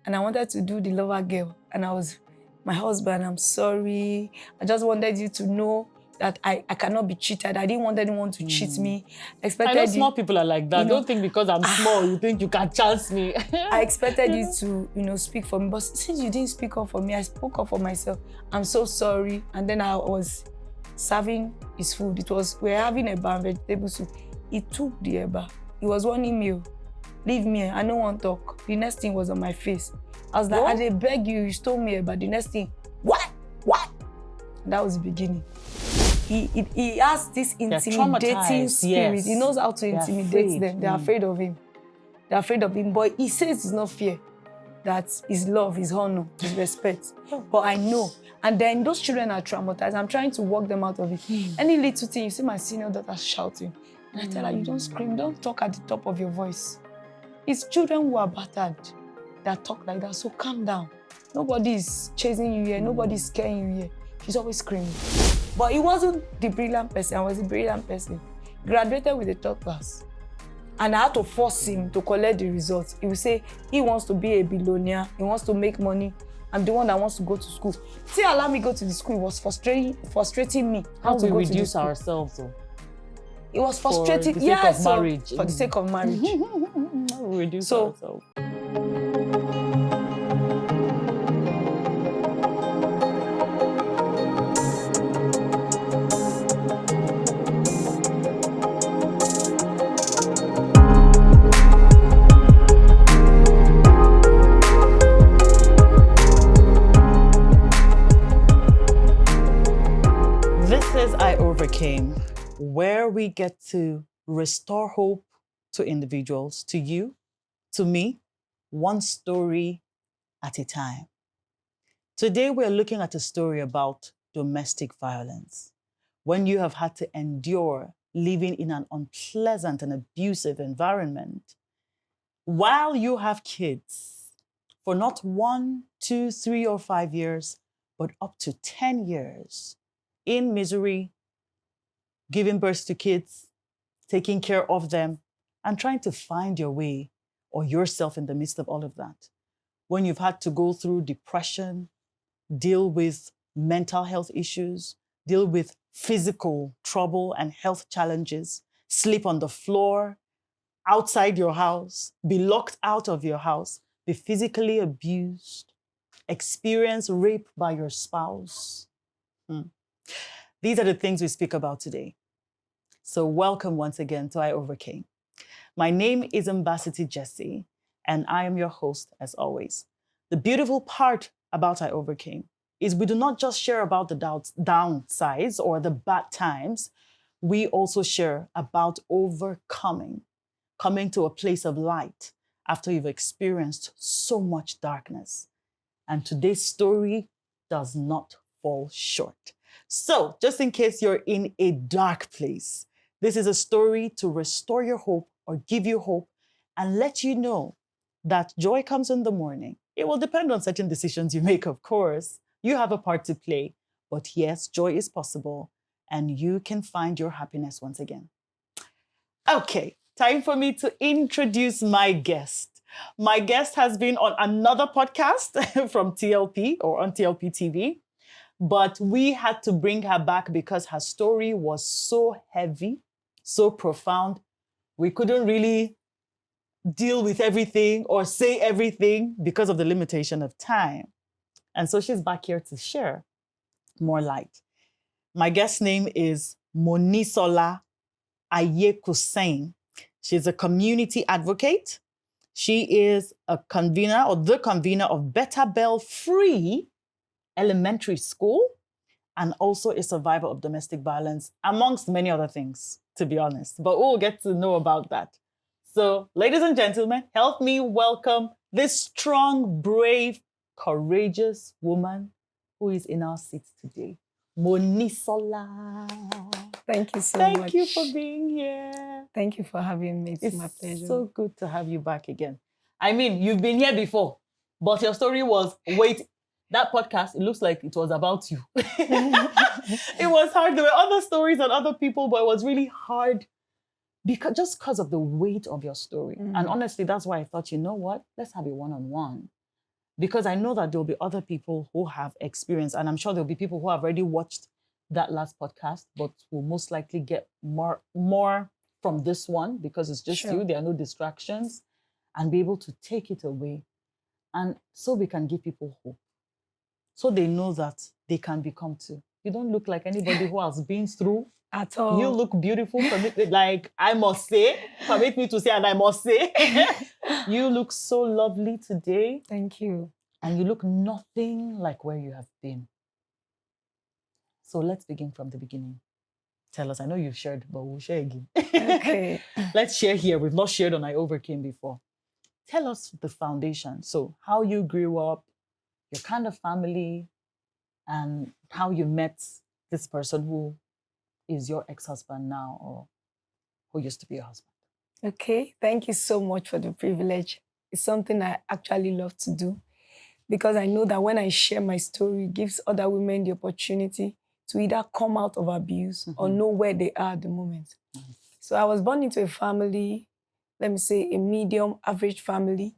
and I wanted to do the lover girl. And I was, my husband, I'm sorry. I just wanted you to know that I cannot be cheated. I didn't want anyone to cheat me. I know small people are like that. Don't think because I'm small, you think you can chance me. I expected you to, speak for me. But since you didn't speak up for me, I spoke up for myself. I'm so sorry. And then I was serving his food. We were having eba and vegetable soup. He took the eba. It was one email. Leave me, I don't want to talk. The next thing was on my face. I was like, I dey beg you, you stole me eba. The next thing, what? And that was the beginning. He has this intimidating spirit. Yes. He knows how to intimidate them. They're afraid of him. They're afraid of him. But he says it's not fear. That's his love, his honor, his respect. But I know. And then those children are traumatized. I'm trying to walk them out of it. Any little thing, you see my senior daughter shouting. And I tell her, you don't scream, don't talk at the top of your voice. It's children who are battered that talk like that. So calm down. Nobody is chasing you here. Nobody is scaring you here. She's always screaming. But he wasn't the brilliant person. I was the brilliant person. Graduated with a third class. And I had to force him to collect the results. He would say he wants to be a billionaire. He wants to make money. I'm the one that wants to go to school. See, allow me go to the school. It was frustrating me. How to we reduce ourselves, though? It was frustrating. For the sake of marriage. For the sake of marriage. We reduce ourselves. I Overcame, where we get to restore hope to individuals, to you, to me, one story at a time. Today, we're looking at a story about domestic violence. When you have had to endure living in an unpleasant and abusive environment, while you have kids for not 1, 2, 3, or 5 years, but up to 10 years, in misery, giving birth to kids, taking care of them, and trying to find your way or yourself in the midst of all of that. When you've had to go through depression, deal with mental health issues, deal with physical trouble and health challenges, sleep on the floor, outside your house, be locked out of your house, be physically abused, experience rape by your spouse. These are the things we speak about today. So welcome once again to I Overcame. My name is Ambassador Jessie, and I am your host as always. The beautiful part about I Overcame is we do not just share about the downsides or the bad times. We also share about overcoming, coming to a place of light after you've experienced so much darkness. And today's story does not fall short. So, just in case you're in a dark place, this is a story to restore your hope or give you hope and let you know that joy comes in the morning. It will depend on certain decisions you make, of course. You have a part to play, but yes, joy is possible and you can find your happiness once again. Okay, time for me to introduce my guest. My guest has been on another podcast from TLP or on TLP TV. But we had to bring her back because her story was so heavy, so profound. We couldn't really deal with everything or say everything because of the limitation of time. And so she's back here to share more light. My guest's name is Monisola Ayekusen. She's a community advocate. She is a convener or the convener of Better Bell Free Elementary School, and also a survivor of domestic violence, amongst many other things, to be honest. But we'll get to know about that. So, ladies and gentlemen, help me welcome this strong, brave, courageous woman who is in our seats today, Monisola. Thank you so much. Thank you for being here. Thank you for having me. It's my pleasure. It's so good to have you back again. I mean, you've been here before, but your story was, that podcast, it looks like it was about you. It was hard. There were other stories and other people, but it was really hard because of the weight of your story. And honestly, that's why I thought, you know what? Let's have a one-on-one Because I know that there'll be other people who have experience, and I'm sure there'll be people who have already watched that last podcast, but will most likely get more from this one because it's just you. There are no distractions, and be able to take it away, and so we can give people hope, so they know that they can become too. You don't look like anybody who has been through at all. You look beautiful. Like I must say, permit me to say, and I must say, you look so lovely today. Thank you. And you look nothing like where you have been. So let's begin from the beginning. Tell us. I know you've shared, but we'll share again. Okay. Let's share here. We've not shared on I Overcame before. Tell us the foundation. So how you grew up, your kind of family, and how you met this person who is your ex-husband now, or who used to be your husband. Okay. Thank you so much for the privilege. It's something I actually love to do, because I know that when I share my story, it gives other women the opportunity to either come out of abuse or know where they are at the moment. So I was born into a family, let me say a medium average family.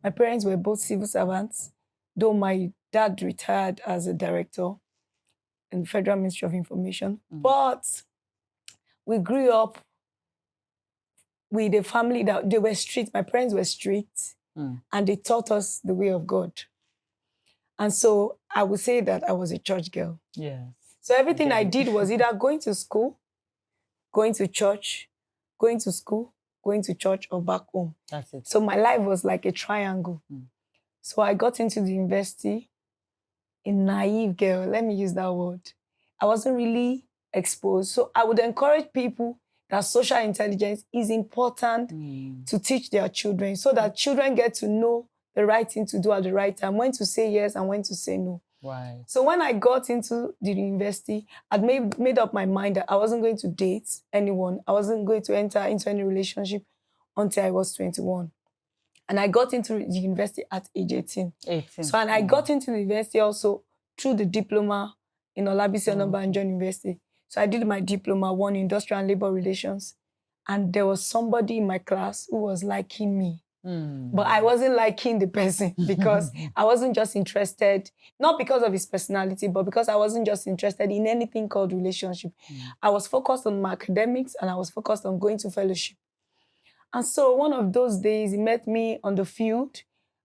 My parents were both civil servants, though my dad retired as a director in the Federal Ministry of Information. But we grew up with a family that they were strict. My parents were strict, and they taught us the way of God. And so I would say that I was a church girl. Yes. So everything I did was either going to school, going to church, going to school, going to church, or back home. That's it. So my life was like a triangle. So I got into the university, a naive girl, let me use that word. I wasn't really exposed. So I would encourage people that social intelligence is important to teach their children, so that children get to know the right thing to do at the right time, when to say yes and when to say no. Right. So when I got into the university, I'd made up my mind that I wasn't going to date anyone. I wasn't going to enter into any relationship until I was 21. And I got into the university at age 18. So, and I got into the university also through the diploma in Abusive University. So I did my diploma 1 in industrial and labor relations. And there was somebody in my class who was liking me. But I wasn't liking the person because I wasn't just interested, not because of his personality, but because I wasn't just interested in anything called relationship. I was focused on my academics and I was focused on going to fellowship. And so one of those days, he met me on the field.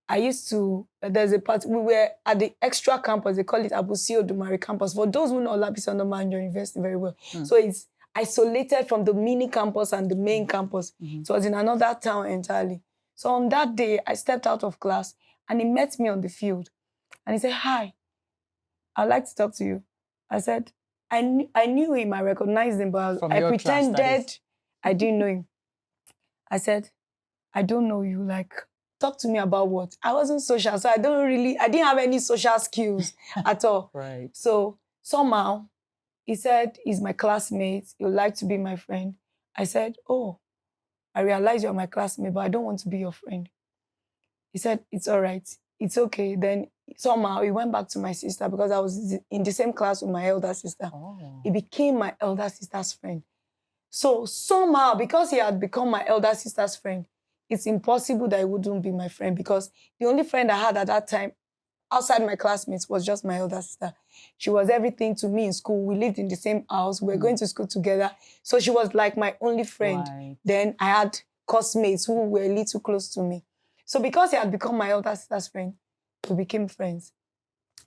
There's a part, we were at the extra campus, they call it Abusive campus. For those who know Abusive University very well. So it's isolated from the mini campus and the main campus. So it was in another town entirely. So on that day, I stepped out of class and he met me on the field. And he said, "Hi, I'd like to talk to you." I said, I knew him, I recognized him, but I pretended I didn't know him. I said, "I don't know you, like, talk to me about what?" I wasn't social, so I didn't have any social skills at all. Right. So somehow, he said, he's my classmate, he would like to be my friend. I said, "Oh, I realize you're my classmate, but I don't want to be your friend." He said, "It's all right. It's okay." Then somehow he went back to my sister because I was in the same class with my elder sister. He became my elder sister's friend. So somehow, because he had become my elder sister's friend, it's impossible that he wouldn't be my friend, because the only friend I had at that time outside my classmates was just my elder sister. She was everything to me in school. We lived in the same house. We were going to school together. So she was like my only friend. Right. Then I had classmates who were a little close to me. So because he had become my elder sister's friend, we became friends.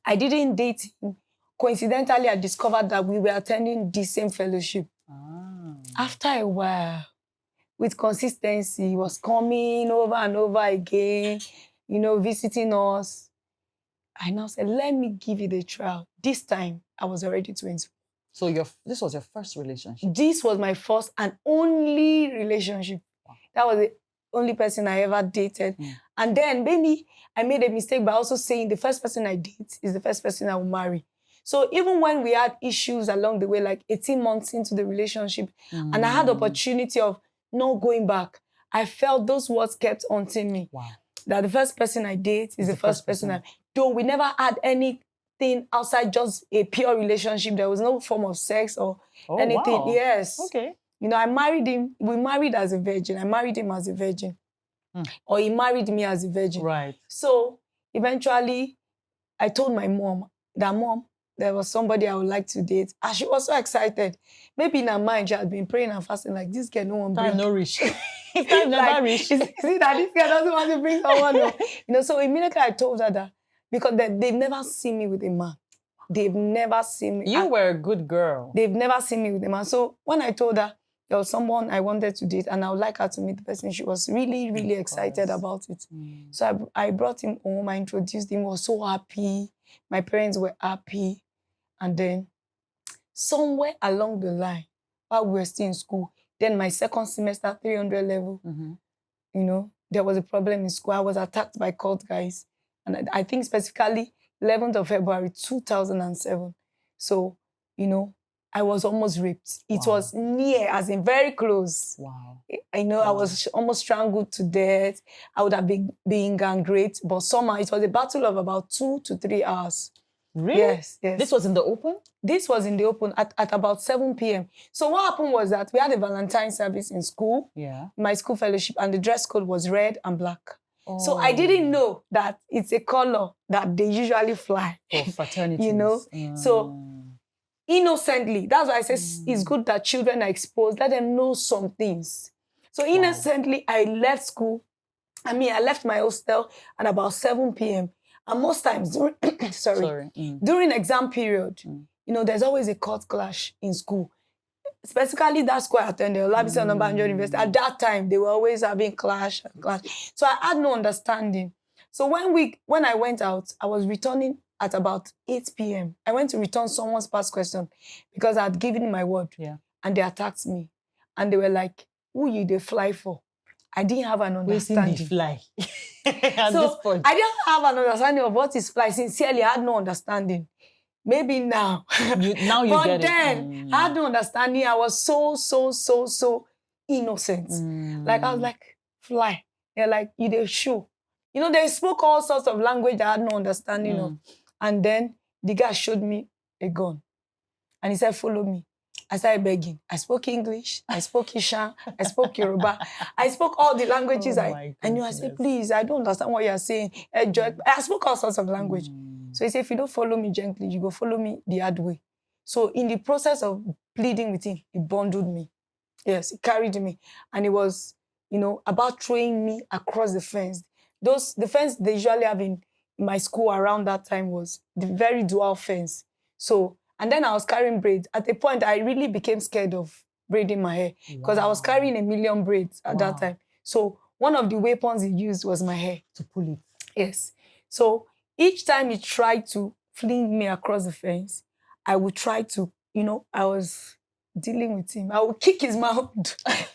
I didn't date him. Coincidentally, I discovered that we were attending the same fellowship. After a while, with consistency, he was coming over and over again, visiting us. I now said, let me give it a trial. This time, I was already 20. So this was your first relationship? This was my first and only relationship. Wow. That was the only person I ever dated. And then maybe I made a mistake by also saying the first person I date is the first person I will marry. So even when we had issues along the way, like 18 months into the relationship, and I had the opportunity of not going back, I felt those words kept haunting me. Wow. That the first person I date is the first person though we never had anything outside just a pure relationship. There was no form of sex or anything. Wow. Yes. Okay. I married him. We married as a virgin. I married him as a virgin. Or he married me as a virgin. Right. So eventually, I told my mom that, Mom, there was somebody I would like to date. And she was so excited. Maybe in her mind, she had been praying and fasting like, this girl, no one bring. Time no reach. Time never reach. Is it that this girl doesn't want to bring someone? No? So immediately I told her that, because they've never seen me with a man. They've never seen me. You were a good girl. They've never seen me with a man. So when I told her there was someone I wanted to date and I would like her to meet the person, she was really, really excited about it. So I brought him home. I introduced him. He was so happy. My parents were happy. And then somewhere along the line, while we were still in school, then my second semester, 300 level, there was a problem in school. I was attacked by cult guys. And I think specifically 11th of February, 2007. So, I was almost raped. It was near, as in very close. Wow. I was almost strangled to death. I would have been gang raped, but somehow it was a battle of about 2 to 3 hours. Really? Yes. This was in the open? This was in the open at about 7 p.m. So what happened was that we had a Valentine service in school, my school fellowship, and the dress code was red and black. Oh. So I didn't know that it's a color that they usually fly. For fraternities. So innocently, that's why I say it's good that children are exposed, let them know some things. So innocently, I left school. I left my hostel at about 7 p.m. And most times, during exam period, there's always a court clash in school. Specifically that school I attended, Olabisi Onabanjo University. At that time, they were always having clash. So I had no understanding. So when I went out, I was returning at about 8 p.m. I went to return someone's past question because I had given my word. Yeah. And they attacked me. And they were like, who you they fly for? I didn't have an understanding. Waiting the fly. So this point. I didn't have an understanding of what is fly. Sincerely, I had no understanding. Maybe now. Now you but get then, I had no understanding. I was so innocent. Like, I was like, fly. They're like, you the shoe. They spoke all sorts of language that I had no understanding of. And then the guy showed me a gun. And he said, follow me. I started begging. I spoke English. I spoke Ishan. I spoke Yoruba. I spoke all the languages. I said, please, I don't understand what you're saying. I spoke all sorts of language. So he said, if you don't follow me gently, you go follow me the hard way. So in the process of pleading with him, he bundled me. Yes, he carried me. And it was, about throwing me across the fence. The fence they usually have in my school around that time was the very dual fence. So, and then I was carrying braids. At a point, I really became scared of braiding my hair because I was carrying 1 million braids at that time. So one of the weapons he used was my hair. To pull it. Yes. So each time he tried to fling me across the fence, I would try to, I was dealing with him. I would kick his mouth,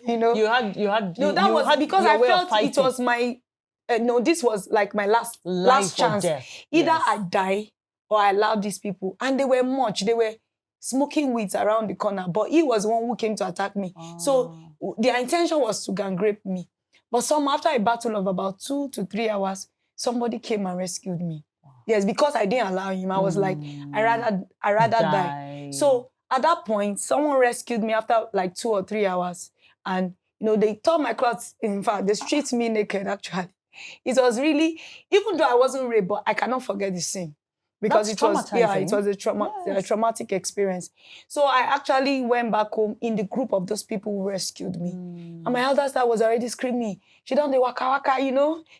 You had. No, that was because I felt it was my, this was like my last chance. Either I die or I allowed these people. And they were much. They were smoking weeds around the corner. But he was the one who came to attack me. So their intention was to gang rape me. But after a battle of about 2 to 3 hours, somebody came and rescued me. Yes, because I didn't allow him. I was like, I rather die. So at that point, someone rescued me after like 2 or 3 hours. And, they tore my clothes. In fact, they stripped me naked, actually. It was really, even though I wasn't raped, but I cannot forget the scene. Because it was a traumatic experience. So I actually went back home in the group of those people who rescued me. And my elder sister was already screaming. She done the waka waka,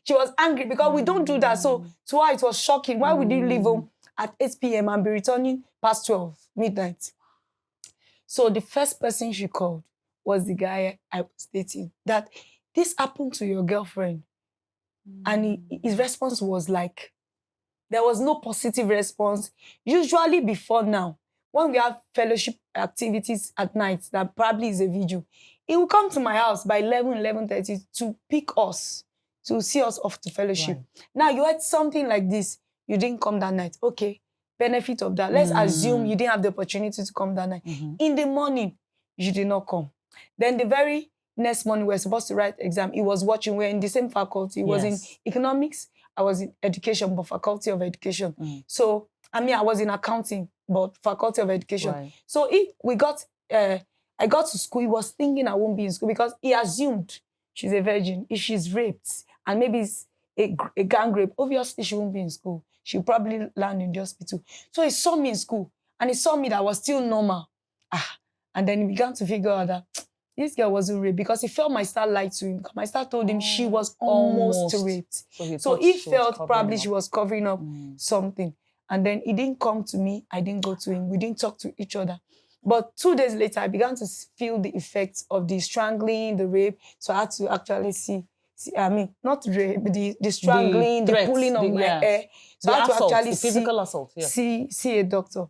She was angry because we don't do that. So to her, it was shocking. Why would you leave home at 8 p.m. and be returning past 12, midnight? So the first person she called was the guy I was dating. That this happened to your girlfriend. And his response was like, there was no positive response. Usually before now, when we have fellowship activities at night, that probably is a video, he will come to my house by 11:30 to pick us, to see us off to fellowship. Right. Now, you had something like this. You didn't come that night. Okay, benefit of that. Let's assume you didn't have the opportunity to come that night. In the morning, you did not come. Then the very next morning, we were supposed to write exam. He was watching. We were in the same faculty. He was in economics. I was in education, but faculty of education. So, I was in accounting, but faculty of education. Right. So I got to school, he was thinking I won't be in school because he assumed she's a virgin. If she's raped and maybe a gang rape, obviously she won't be in school. She'll probably land in the hospital. So he saw me in school and he saw me that I was still normal. And then he began to figure out that this girl wasn't raped because he felt my star lied to him. My star told him she was almost raped. So he felt probably she was covering up something. And then he didn't come to me. I didn't go to him. We didn't talk to each other. But 2 days later, I began to feel the effects of the strangling, the rape. So I had to actually see not rape, the strangling, the pulling of my hair. So I had to actually physical assault, see a doctor.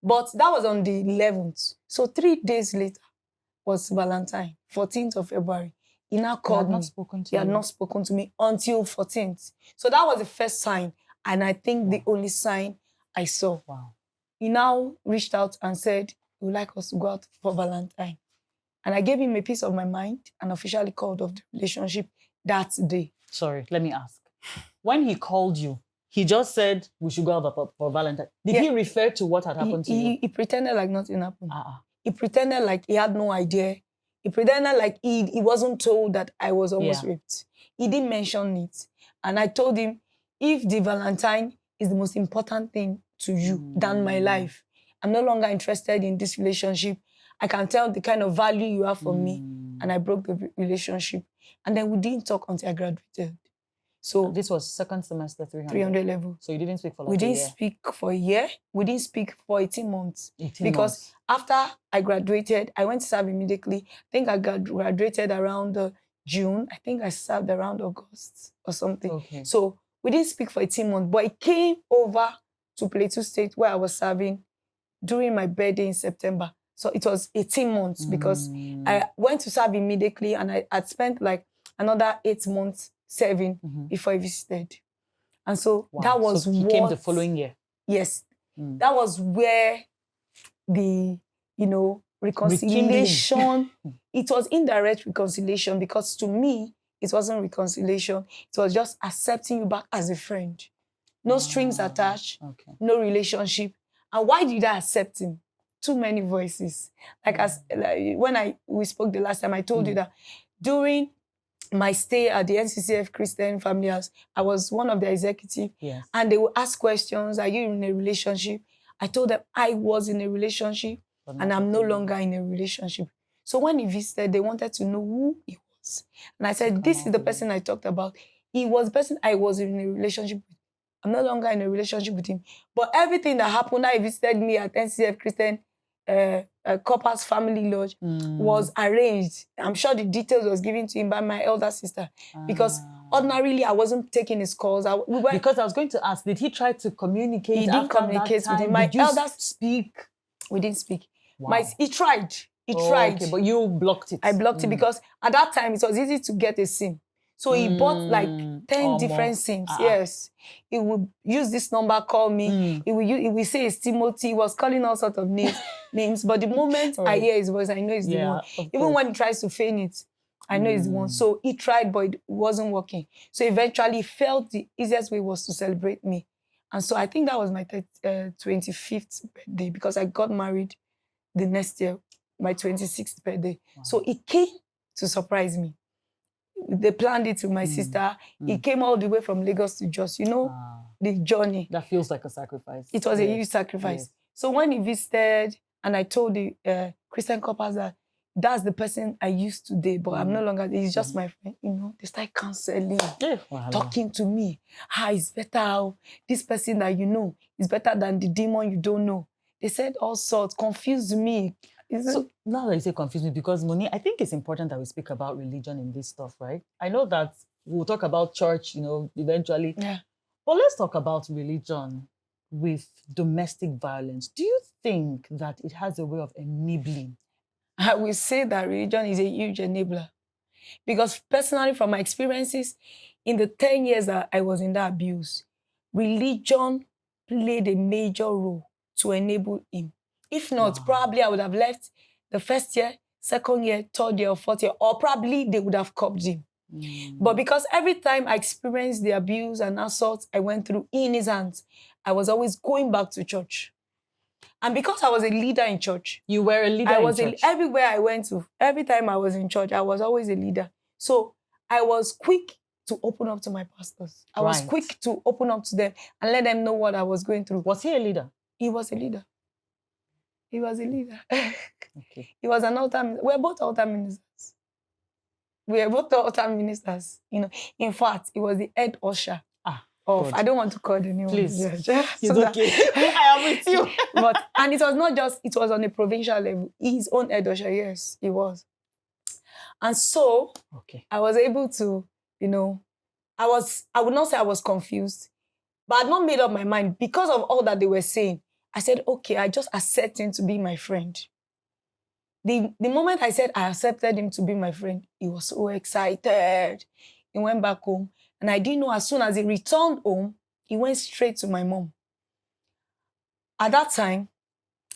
But that was on the 11th. So 3 days later was Valentine, 14th of February. He now called me. He had not spoken to me until 14th. So that was the first sign. And I think the only sign I saw. Wow. He now reached out and said, he would like us to go out for Valentine. And I gave him a piece of my mind and officially called off the relationship that day. Sorry, let me ask. When he called you, he just said we should go out for Valentine. Did he refer to what had happened to you? He pretended like nothing happened. He pretended like he had no idea. He pretended like he wasn't told that I was almost raped. He didn't mention it. And I told him, if the Valentine is the most important thing to you than my life, I'm no longer interested in this relationship. I can tell the kind of value you have for me. And I broke the relationship. And then we didn't talk until I graduated. So this was second semester 300 level. So you didn't speak for like a year? We didn't speak for a year. We didn't speak for 18 months. Because after I graduated, I went to serve immediately. I think I graduated around June. I think I served around August or something. Okay. So we didn't speak for 18 months. But I came over to Plateau State where I was serving during my birthday in September. So it was 18 months because I went to serve immediately and I had spent like another 8 months serving before I visited. And so that was he came the following year? Yes. That was where the, reconciliation, it was indirect reconciliation because to me, it wasn't reconciliation. It was just accepting you back as a friend. No strings attached, no relationship. And why did I accept him? Too many voices. When we spoke the last time, I told you that during my stay at the NCCF Christian Family House, I was one of the executives. Yes. And they would ask questions, are you in a relationship? I told them I was in a relationship and I'm no longer in a relationship. So when he visited, they wanted to know who he was. And I said, this is the person I talked about. He was the person I was in a relationship with. I'm no longer in a relationship with him. But everything that happened, he visited me at NCCF Christian Corpus Family Lodge was arranged. I'm sure the details was given to him by my elder sister because ordinarily I wasn't taking his calls. Because I was going to ask, did he try to communicate? He didn't communicate with him. My elders speak. We didn't speak. Wow. He tried. He tried. Okay, but you blocked it. I blocked it because at that time it was easy to get a SIM. So he bought like 10 different SIMs. Yes. He would use this number, call me. He will say it's Timothy. He was calling all sorts of names. But the moment I hear his voice, I know it's the one. Even when he tries to feign it, I know it's the one. So he tried, but it wasn't working. So eventually he felt the easiest way was to celebrate me. And so I think that was my 25th birthday because I got married the next year, my 26th birthday. Wow. So he came to surprise me. They planned it with my sister. He came all the way from Lagos to Jos. The journey. That feels like a sacrifice. It was a huge sacrifice. Yes. So when he visited, and I told the Christian couples that that's the person I used to date, but I'm no longer, he's just my friend. They start counseling, talking to me. It's better. This person that you know is better than the demon you don't know. They said all sorts, confused me. So now that you say confuse me, because Moni, I think it's important that we speak about religion in this stuff, right? I know that we'll talk about church, eventually. Yeah. But let's talk about religion with domestic violence. Do you think that it has a way of enabling? I will say that religion is a huge enabler. Because personally, from my experiences, in the 10 years that I was in that abuse, religion played a major role to enable him. If not, probably I would have left the first year, second year, third year, or fourth year, or probably they would have copped him. But because every time I experienced the abuse and assault I went through in his hands, I was always going back to church. And because I was a leader in church. You were a leader in church? Everywhere I went to, every time I was in church, I was always a leader. So I was quick to open up to my pastors. I was Right. quick to open up to them and let them know what I was going through. Was he a leader? He was a leader. He was a leader. Okay. He was an altar. We're both altar ministers. We are both altar ministers. You know, in fact, he was the head usher of. God. I don't want to call the name. Please. It's It's okay. I am with you. And it was not just, it was on a provincial level. His own head usher, yes, he was. And so Okay. I was able to, you know, I would not say I was confused, but I had not made up my mind because of all that they were saying. I said, okay, I just accept him to be my friend. The moment I said I accepted him to be my friend, he was so excited. He went back home. And I didn't know, as soon as he returned home, he went straight to my mom. At that time,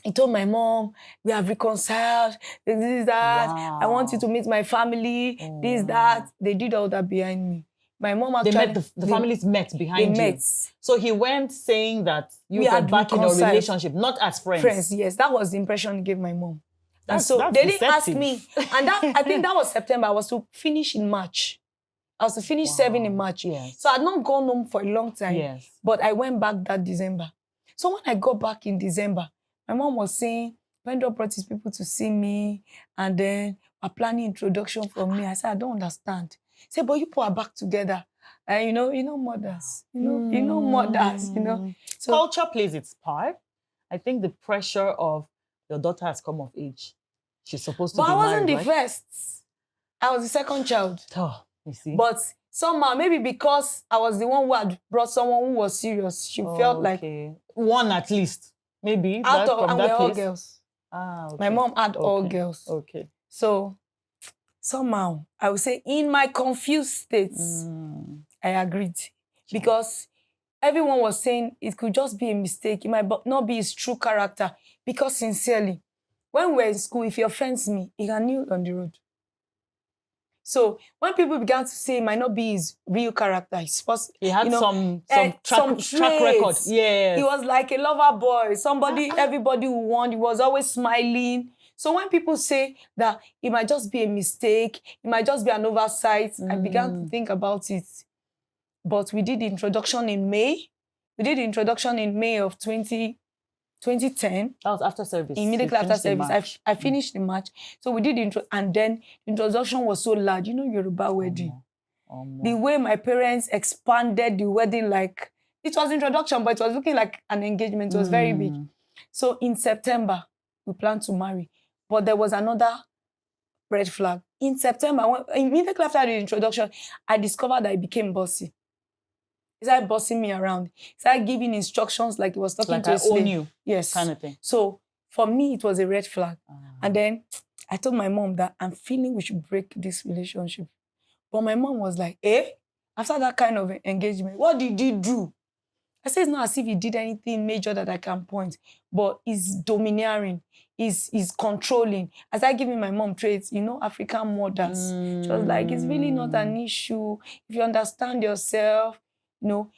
he told my mom, we have reconciled, this, that. Wow. I want you to meet my family, this, that. They did all that behind me. My mom actually... They met, the families met behind you. So he went saying that you were back in a relationship, not as friends. Friends, yes. That was the impression he gave my mom. That's they didn't deceptive. ask me. And that, I think that was September. I was to finish in March. I was to finish 7 in March. Yes. So I had not gone home for a long time. Yes. But I went back that December. So when I got back in December, my mom was saying, Vendor brought his people to see me, and then are planning introduction from me. I said, I don't understand. He said, but you people are back together. And you know mothers. You know mothers, you know. So culture plays its part. I think the pressure of your daughter has come of age. She's supposed to be married, but I wasn't the right? first. I was the second child. Oh, you see. But somehow, maybe because I was the one who had brought someone who was serious, she felt like... one at least. Maybe and from we're that all place. girls. Okay. My mom had all girls. Okay. So somehow, I would say in my confused states, I agreed. Because everyone was saying it could just be a mistake. It might not be his true character. Because sincerely, when we were in school, if he offends me, he can kneel on the road. So when people began to say it might not be his real character, he had some track record. Yeah. He was like a lover boy, somebody everybody would want. He was always smiling. So when people say that it might just be a mistake, it might just be an oversight, I began to think about it. But we did the introduction in May. We did the introduction in May of 2010. That was after service. Immediately after service. I finished in March. So we did the intro, and then the introduction was so large. You know, Yoruba wedding. The way my parents expanded the wedding, like, it was introduction, but it was looking like an engagement. It was very big. So in September, we planned to marry. But there was another red flag. In September, immediately after the introduction, I discovered that I became bossy. He started bossing me around. He started giving instructions like he was talking to a slave. Own you. Yes. Kind of thing. So for me, it was a red flag. And then I told my mom that I'm feeling we should break this relationship. But my mom was like, after that kind of engagement, what did you do? I said, it's not as if he did anything major that I can point, but he's domineering, he's controlling. As I giving my mom traits, you know, African mothers. She was like, it's really not an issue. If you understand yourself, you know,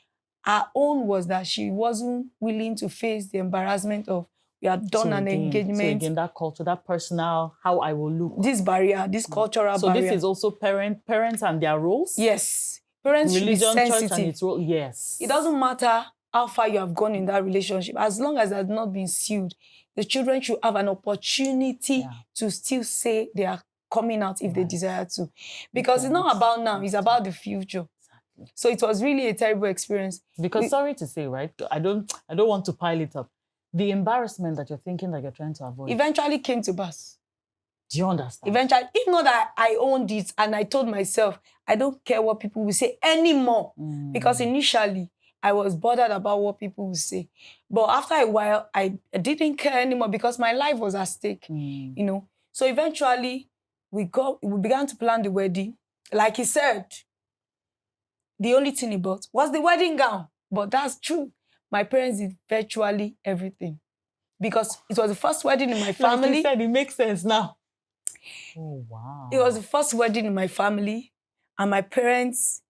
her own was that she wasn't willing to face the embarrassment of, we had done an engagement. So again, that culture, that personal, how I will look. This barrier, this cultural barrier. So this is also parents and their roles? Yes. Parents should be sensitive. Church and its role, yes. It doesn't matter how far you have gone in that relationship. As long as it has not been sealed, the children should have an opportunity to still say they are coming out if they desire to. Because it's not about now, it's about the future. Exactly. So it was really a terrible experience. Because sorry to say, right? I don't want to pile it up. The embarrassment that you're thinking that you're trying to avoid eventually came to pass. Do you understand? Eventually, if not that I owned it and I told myself, I don't care what people will say anymore. Because initially, I was bothered about what people would say. But after a while, I didn't care anymore because my life was at stake, you know. So eventually, we began to plan the wedding. Like he said, the only thing he bought was the wedding gown. But that's true. My parents did virtually everything. Because it was the first wedding in my family. Like you said, it makes sense now. Oh, wow. It was the first wedding in my family. And my parents,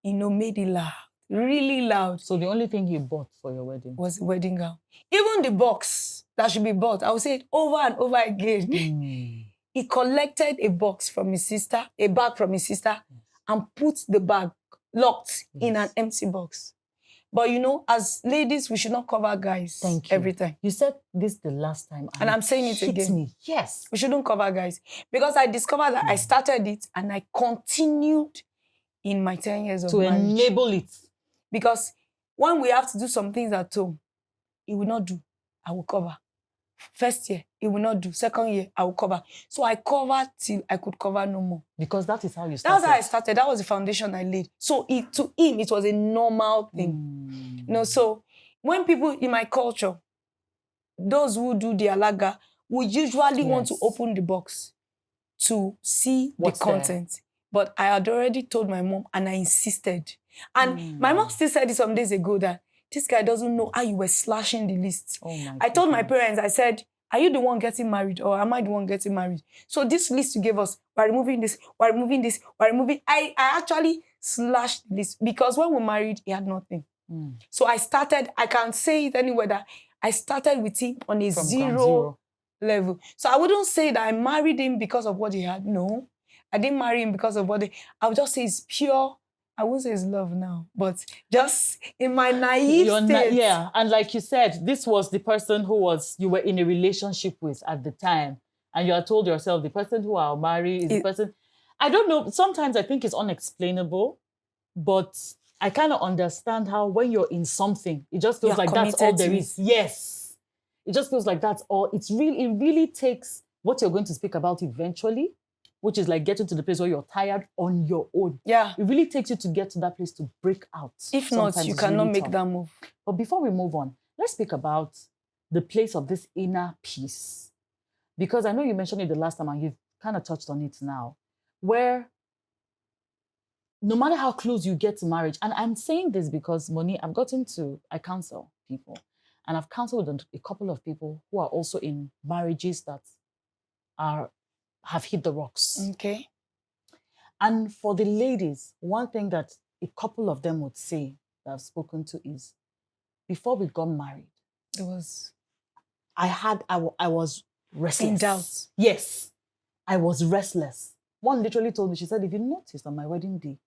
you know, made it loud. Really loud. So the only thing you bought for your wedding was the wedding gown. Even the box that should be bought, I would say it over and over again. He collected a box from his sister, a bag from his sister, and put the bag locked in an empty box. But you know, as ladies, we should not cover guys every time. You said this the last time. And I'm saying it again. Me. Yes. We shouldn't cover guys. Because I discovered that I started it and I continued in my 10 years of marriage. To enable it. Because when we have to do some things at home, it will not do. I will cover. First year, it will not do. Second year, I will cover. So I covered till I could cover no more. Because that is how you started. That's how I started. That was the foundation I laid. So to him, it was a normal thing. You know, so when people in my culture, those who do the alaga, would usually want to open the box to see the content. There? But I had already told my mom and I insisted. And my mom still said it some days ago that this guy doesn't know how you were slashing the list. I told my parents, I said, are you the one getting married or am I the one getting married? So this list you gave us, we're removing this, we're removing this, we're removing. I actually slashed the list because when we married, he had nothing. So I started, I can't say it anywhere that I started with him on a zero level. So I wouldn't say that I married him because of what he had. No, I didn't marry him because of I would just say it's pure. I won't say it's love now, but just in my naive state. And like you said, this was the person who you were in a relationship with at the time. And you had told yourself, the person who I'll marry is the person. I don't know, sometimes I think it's unexplainable, but I kind of understand how when you're in something, it just feels like that's all there is. Yes. It just feels like that's all. It really takes what you're going to speak about eventually, which is like getting to the place where you're tired on your own. Yeah. It really takes you to get to that place to break out. If not, you cannot make that move. But before we move on, let's speak about the place of this inner peace. Because I know you mentioned it the last time and you've kind of touched on it now, where no matter how close you get to marriage, and I'm saying this because, Moni, I counsel people, and I've counseled a couple of people who are also in marriages that have hit the rocks. Okay. And for the ladies, one thing that a couple of them would say that I've spoken to is, before we got married, I was restless. In doubt. Yes, I was restless. One literally told me, she said, if you noticed on my wedding day,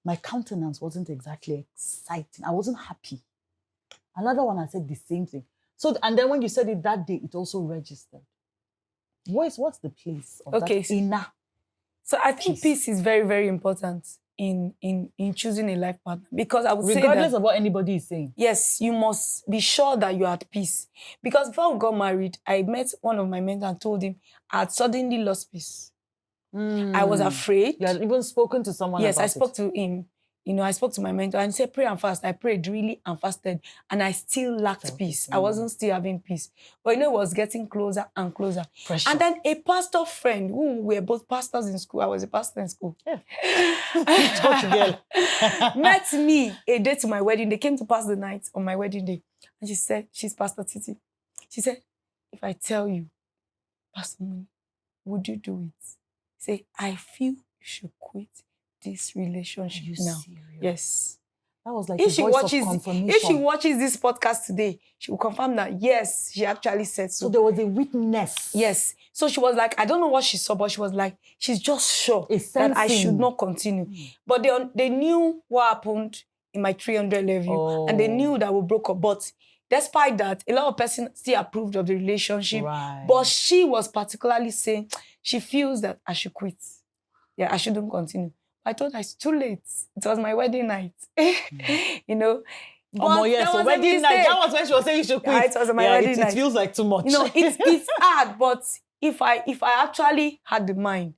my countenance wasn't exactly exciting. I wasn't happy. Another one, I said the same thing. So, and then when you said it that day, it also registered. What's the place of that inner? So I think peace is very, very important in choosing a life partner, because I would say that regardless of what anybody is saying. Yes, you must be sure that you are at peace. Because before we got married, I met one of my mentors and told him I had suddenly lost peace. I was afraid. You had even spoken to someone about it? Yes, I spoke to him. You know, I spoke to my mentor and he said, pray and fast. I prayed really and fasted and I still lacked peace. I wasn't still having peace. But you know, it was getting closer and closer. Pressure. And then a pastor friend, who were both pastors in school, I was a pastor in school, met me a day to my wedding. They came to pass the night on my wedding day. And she said, she's Pastor Titi. She said, if I tell you, Pastor Moni, would you do it? Say, I feel you should quit this relationship now. Serious? Yes. That was like if a voice of confirmation. If she watches this podcast today, she will confirm that, yes, she actually said so. So there was a witness. Yes. So she was like, I don't know what she saw, but she was like, she's just sure that I should not continue. But they knew what happened in my 300 level, and they knew that we broke up. But despite that, a lot of persons still approved of the relationship. Right. But she was particularly saying she feels that I should quit. Yeah, I shouldn't continue. I told her it's too late. It was my wedding night. You know. So wedding night. That was when she was saying you should quit. Yeah, it was my wedding night. It feels like too much. You know, it's hard, but if I actually had the mind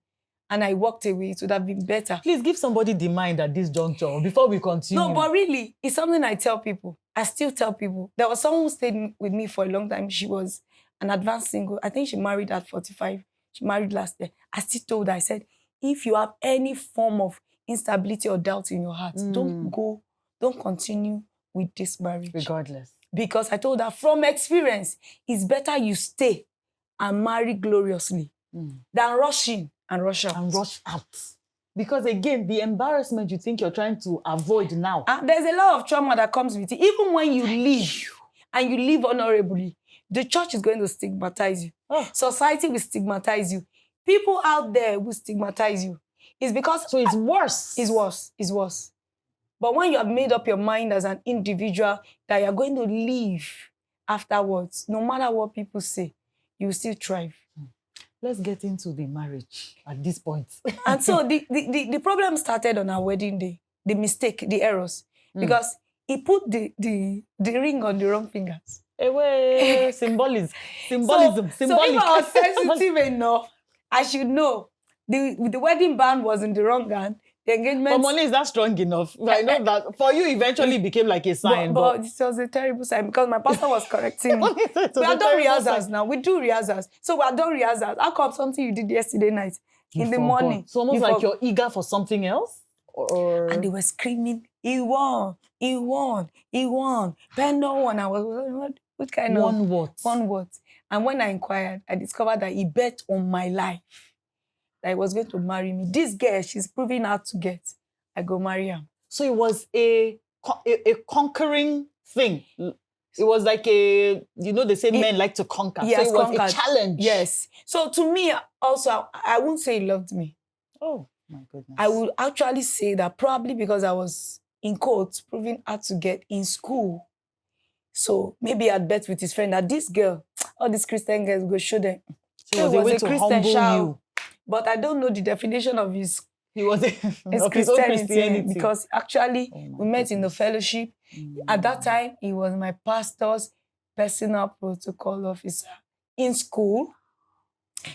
and I walked away, it would have been better. Please give somebody the mind at this juncture before we continue. No, but really, it's something I tell people. I still tell people. There was someone who stayed with me for a long time. She was an advanced single. I think she married at 45. She married last year. I still told her, I said, if you have any form of instability or doubt in your heart, don't continue with this marriage. Regardless. Because I told her, from experience, it's better you stay and marry gloriously than rush in and rush out. And rush out. Because again, the embarrassment you think you're trying to avoid now. There's a lot of trauma that comes with it. Even when you leave, and you live honorably, the church is going to stigmatize you. Society will stigmatize you. People out there will stigmatize you. It's because... So it's worse. It's worse. It's worse. But when you have made up your mind as an individual that you're going to live afterwards, no matter what people say, you will still thrive. Let's get into the marriage at this point. And so the problem started on our wedding day, the mistake, the errors, because he put the ring on the wrong fingers. Away, symbolism. So if I was sensitive enough, I should know the wedding band was in the wrong hand. The engagement. But money is not strong enough. I know that for you, eventually became like a sign. But it was a terrible sign because my pastor was correcting me. We are done rehearsals now. We do rehearsals. So we are done rehearsals. How come something you did yesterday night in the morning? So almost like you're eager for something else? Or... And they were screaming, he won, he won, he won. Ben no one. I was, what kind one of? What? One what? And when I inquired, I discovered that he bet on my life that he was going to marry me. This girl, she's proving hard to get. I go marry her. So it was a conquering thing. It was like they say men like to conquer. Yes, so it was a challenge. Yes. So to me, also, I wouldn't say he loved me. Oh, my goodness. I would actually say that probably because I was, in quotes, proving hard to get in school. So maybe I'd bet with his friend that this girl, all these Christian girls, go show them. So it was a way to humble you. But I don't know the definition of his Christianity. Because actually we met in the fellowship. At that time, he was my pastor's personal protocol officer in school.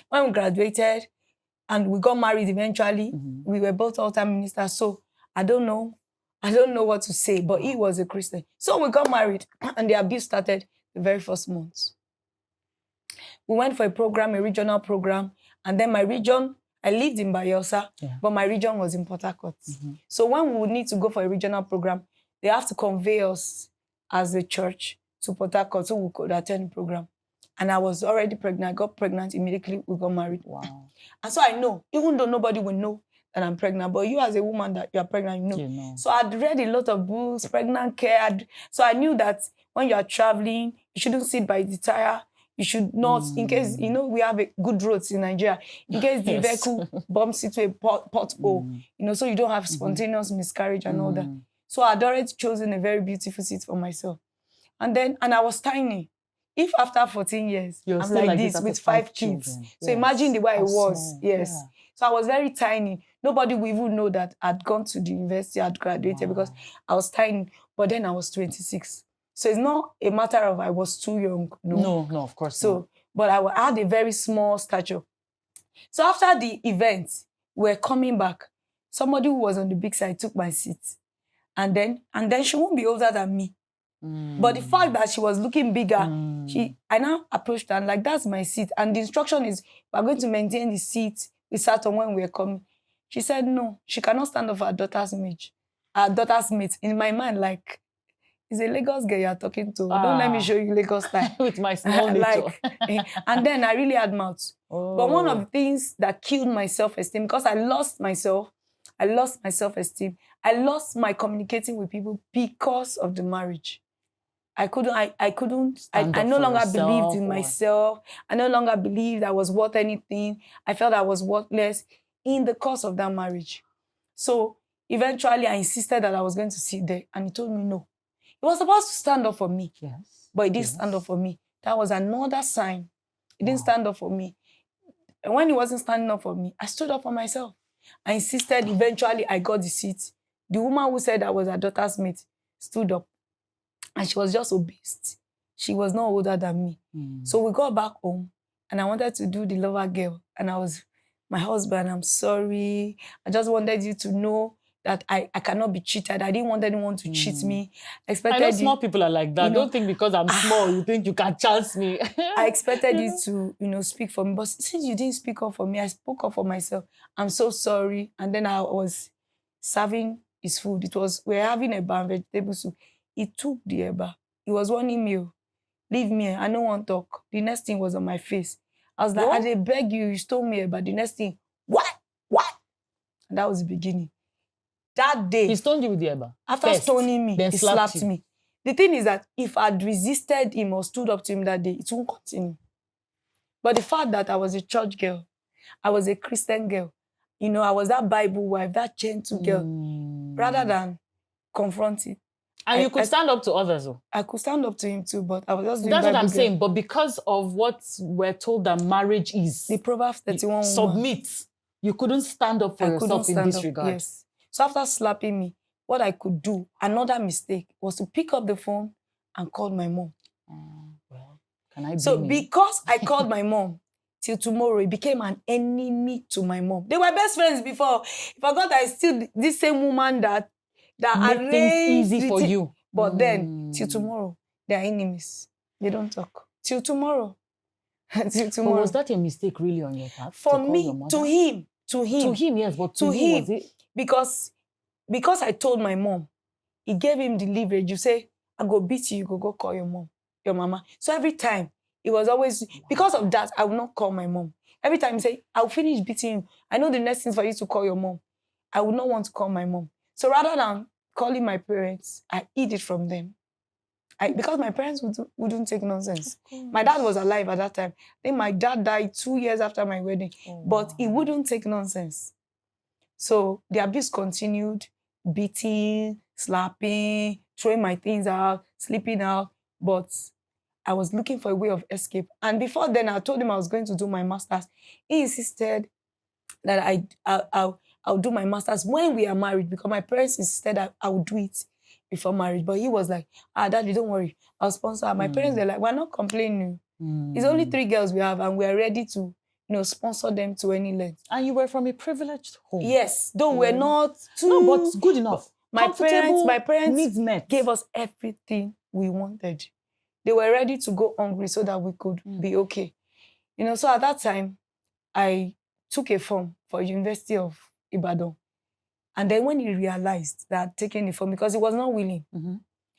When we graduated and we got married eventually, we were both altar ministers. So I don't know what to say, but he was a Christian. So we got married and the abuse started the very first month. We went for a regional program, and then my region, I lived in Bayelsa, but my region was in Port Harcourt. So when we would need to go for a regional program, they have to convey us as a church to Port Harcourt so we could attend the program. And I was already pregnant. I got pregnant immediately. We got married. Wow. And so I know, even though nobody will know that I'm pregnant, but you as a woman that you're pregnant, you know. So I'd read a lot of books, pregnant care. So I knew that when you're traveling, you shouldn't sit by the tire. You should not, in case, we have good roads in Nigeria, in case the vehicle bumps into a pothole, so you don't have spontaneous miscarriage and all that. So I'd already chosen a very beautiful seat for myself. And I was tiny. If after 14 years, I'm like this with 5 kids. So imagine the way I was. Yes. Yeah. So I was very tiny. Nobody will even know that I'd gone to the university, I'd graduated because I was tiny. But then I was 26. So it's not a matter of I was too young. No, of course so, not. But I had a very small stature. So after the event, we're coming back. Somebody who was on the big side took my seat. And then she won't be older than me. But the fact that she was looking bigger, I now approached her and like, that's my seat. And the instruction is, we're going to maintain the seat we sat on when we were coming. She said, no, she cannot stand up for her daughter's mate. In my mind, like, it's a Lagos girl you're talking to. Don't let me show you Lagos style. With my small nature. And then I really had mouth. But one of the things that killed my self-esteem, because I lost myself, I lost my self-esteem. I lost my communicating with people because of the marriage. I no longer believed in myself. I no longer believed I was worth anything. I felt I was worthless in the course of that marriage. So eventually I insisted that I was going to sit there, and he told me no. He was supposed to stand up for me, but he didn't stand up for me. That was another sign. He didn't stand up for me. And when he wasn't standing up for me, I stood up for myself. I insisted. Eventually, I got the seat. The woman who said I was her daughter's mate stood up. And she was just obese. She was not older than me. So we got back home, and I wanted to do the lover girl. And I was, my husband, I'm sorry. I just wanted you to know that I cannot be cheated. I didn't want anyone to cheat me. I know small people are like that. Don't think because I'm small, you think you can chance me. I expected you to, speak for me. But since you didn't speak up for me, I spoke up for myself. I'm so sorry. And then I was serving his food. We were having a bar vegetable soup. He took the eba. He was warning me, leave me, I don't want to talk. The next thing was on my face. I was like, I did beg you stole me eba. The next thing, what? And that was the beginning. That day. He stoned you with the eba? After stoning me, he slapped me. The thing is that if I'd resisted him or stood up to him that day, it won't continue. But the fact that I was a church girl, I was a Christian girl, I was that Bible wife, that gentle girl, rather than confront it. And you could stand up to others, though. I could stand up to him too, but I was just doing That's what Bible I'm girl. saying. But because of what we're told that marriage is, The Proverbs 31 woman. submit. You couldn't stand up for yourself in this regard. Yes. So after slapping me, what I could do, another mistake, was to pick up the phone and call my mom. Well, can I So blame you? because I called my mom, till tomorrow, it became an enemy to my mom. They were best friends before. If I got that, it's still this same woman that Make things easy for you. But then, till tomorrow, they are enemies. They don't talk. Till tomorrow. Till tomorrow. But was that a mistake really on your part? For me, to him. To him, yes, but to you, was it? Because I told my mom, it gave him the leverage. You say, I go beat you go call your mom, your mama. So every time, it was always, because of that, I will not call my mom. Every time he say, I'll finish beating you. I know the next thing for you to call your mom. I would not want to call my mom. So rather than calling my parents, I hid it from them. Because my parents wouldn't take nonsense. My dad was alive at that time. I think my dad died 2 years after my wedding. But he wouldn't take nonsense. So the abuse continued, beating, slapping, throwing my things out, sleeping out. But I was looking for a way of escape. And before then, I told him I was going to do my master's. He insisted that I'll do my master's when we are married, because my parents insisted that I would do it before marriage. But he was like, Daddy, don't worry, I'll sponsor. My parents, they're like, we're not complaining. It's only 3 girls we have, and we're ready to, sponsor them to any length. And you were from a privileged home. Yes, though we're not too... No, but good enough. My parents needs met. Gave us everything we wanted. They were ready to go hungry so that we could be okay. So at that time, I took a form for University of Ibadan. And then when he realized that I'd taken the form, because he was not willing,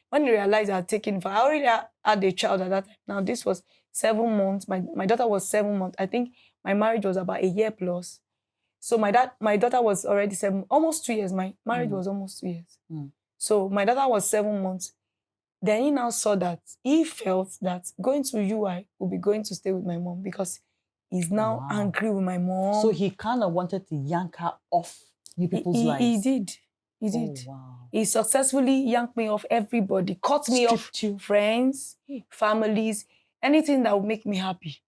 when he realized I had taken the form, I already had a child at that time. Now, this was 7 months. My daughter was 7 months. I think my marriage was about 1 year plus. So my daughter was already almost 2 years. My marriage was almost 2 years. So my daughter was 7 months. Then he now saw that, he felt that going to UI would be going to stay with my mom, because he's now angry with my mom. So he kind of wanted to yank her off you people's lives. He did. He did. Wow. He successfully yanked me off everybody, cut me off friends, families, anything that would make me happy.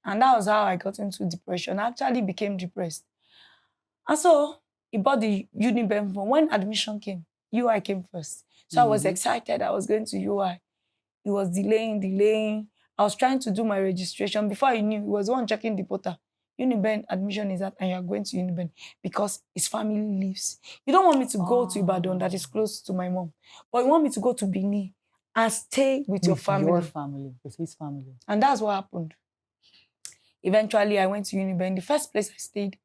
And that was how I got into depression. I actually became depressed. And so he bought the Uniben form. When admission came, UI came first. So I was excited. I was going to UI. He was delaying. I was trying to do my registration. Before I knew, he was the one checking the portal. Uniben admission is that, and you're going to Uniben because his family lives. You don't want me to go to Ibadan that is close to my mom, but you want me to go to Benin and stay with your family. Your family, with his family. And that's what happened. Eventually, I went to Uniben. The first place I stayed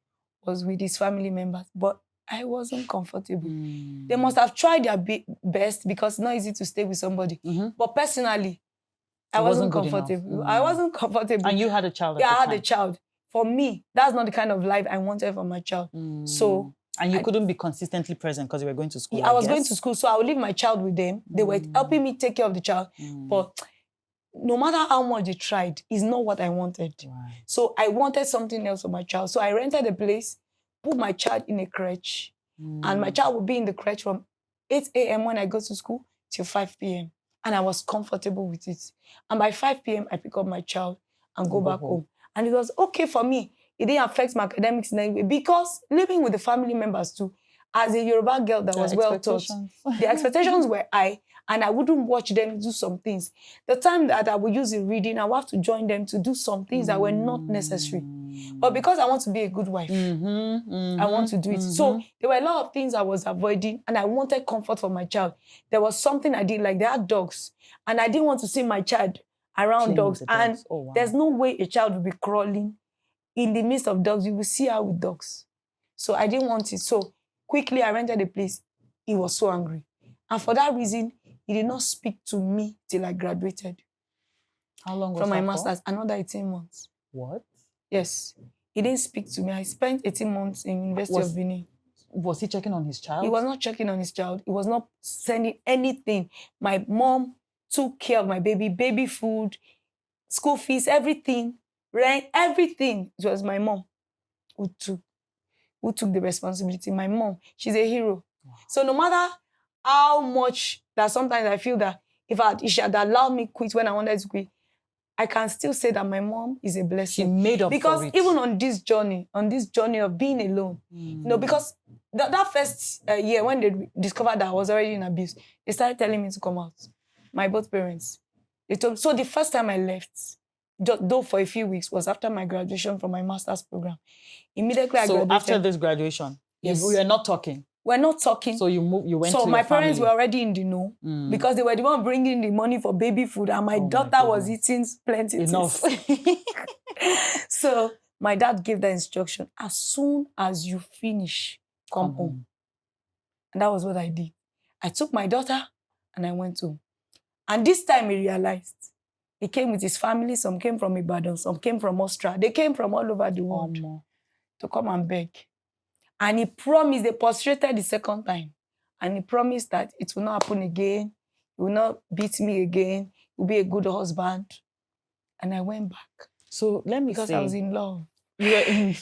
was with his family members, but I wasn't comfortable. They must have tried their best, because it's not easy to stay with somebody. But personally, I wasn't comfortable. I wasn't comfortable. And you had a child at the the time? time? I had a child. For me, that's not the kind of life I wanted for my child. So, and you couldn't be consistently present because you were going to school. I was going to school, so I would leave my child with them. They were helping me take care of the child. But no matter how much they tried, it's not what I wanted. Right. So I wanted something else for my child. So I rented a place, put my child in a crèche, and my child would be in the crèche from 8 a.m. when I go to school till 5 p.m. And I was comfortable with it. And by 5 p.m., I pick up my child and go back home. And it was okay for me. It didn't affect my academics in any way, because living with the family members too, as a Yoruba girl that was well taught, the expectations were high, and I wouldn't watch them do some things. The time that I would use the reading, I would have to join them to do some things that were not necessary. But because I want to be a good wife, I want to do it. So there were a lot of things I was avoiding, and I wanted comfort for my child. There was something I did, like they had dogs, and I didn't want to see my child around dogs. And there's no way a child will be crawling in the midst of dogs. You will see her with dogs. So I didn't want it. So quickly I rented a place. He was so angry. And for that reason, he did not speak to me till I graduated. How long was from my that master's? Another 18 months. What? Yes. He didn't speak to me. I spent 18 months in University of Benin. Was he checking on his child? He was not checking on his child. He was not sending anything. My mom took care of my baby food, school fees, everything, rent, everything. It was my mom who took the responsibility. My mom, she's a hero. Wow. So no matter how much that sometimes I feel that if she had allowed me quit when I wanted to quit, I can still say that my mom is a blessing. She made up because for it. even on this journey of being alone, because that first year when they discovered that I was already in abuse, they started telling me to come out. My both parents. So the first time I left, though for a few weeks, was after my graduation from my master's program. Immediately I graduated. So after this graduation, yes, we are not talking. We're not talking. So you went to So my your family. parents were already in the know because they were the one bringing the money for baby food, and my daughter was eating plenty enough. So my dad gave the instruction: as soon as you finish, come home. And that was what I did. I took my daughter and I went home. And this time he realized. He came with his family. Some came from Ibadan, some came from Austria. They came from all over the world to come and beg. And he promised, they prostrated the second time. And he promised that it will not happen again. He will not beat me again. He will be a good husband. And I went back. So let me because say. I was in love. You were in...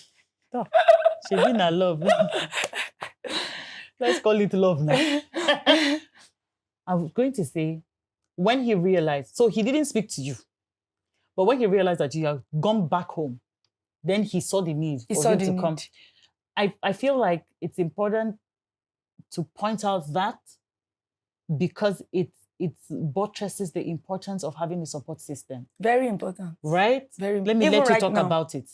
Stop. She been in love. Let's call it love now. I was going to say, when he realized, so he didn't speak to you, but when he realized that you had gone back home, then he saw the need for him to come. I feel like it's important to point out that because it buttresses the importance of having a support system. Very important. Right? Very important. Let me let you talk about it.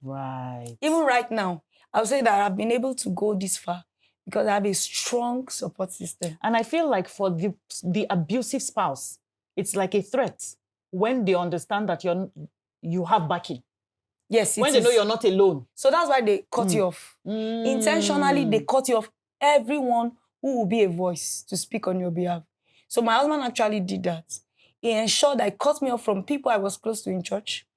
Right. Even right now, I would say that I've been able to go this far because I have a strong support system. And I feel like for the abusive spouse, it's like a threat when they understand that you have backing. Yes, when they know you're not alone. So that's why they cut you off. Intentionally, they cut you off. Everyone who will be a voice to speak on your behalf. So my husband actually did that. He ensured that he cut me off from people I was close to in church.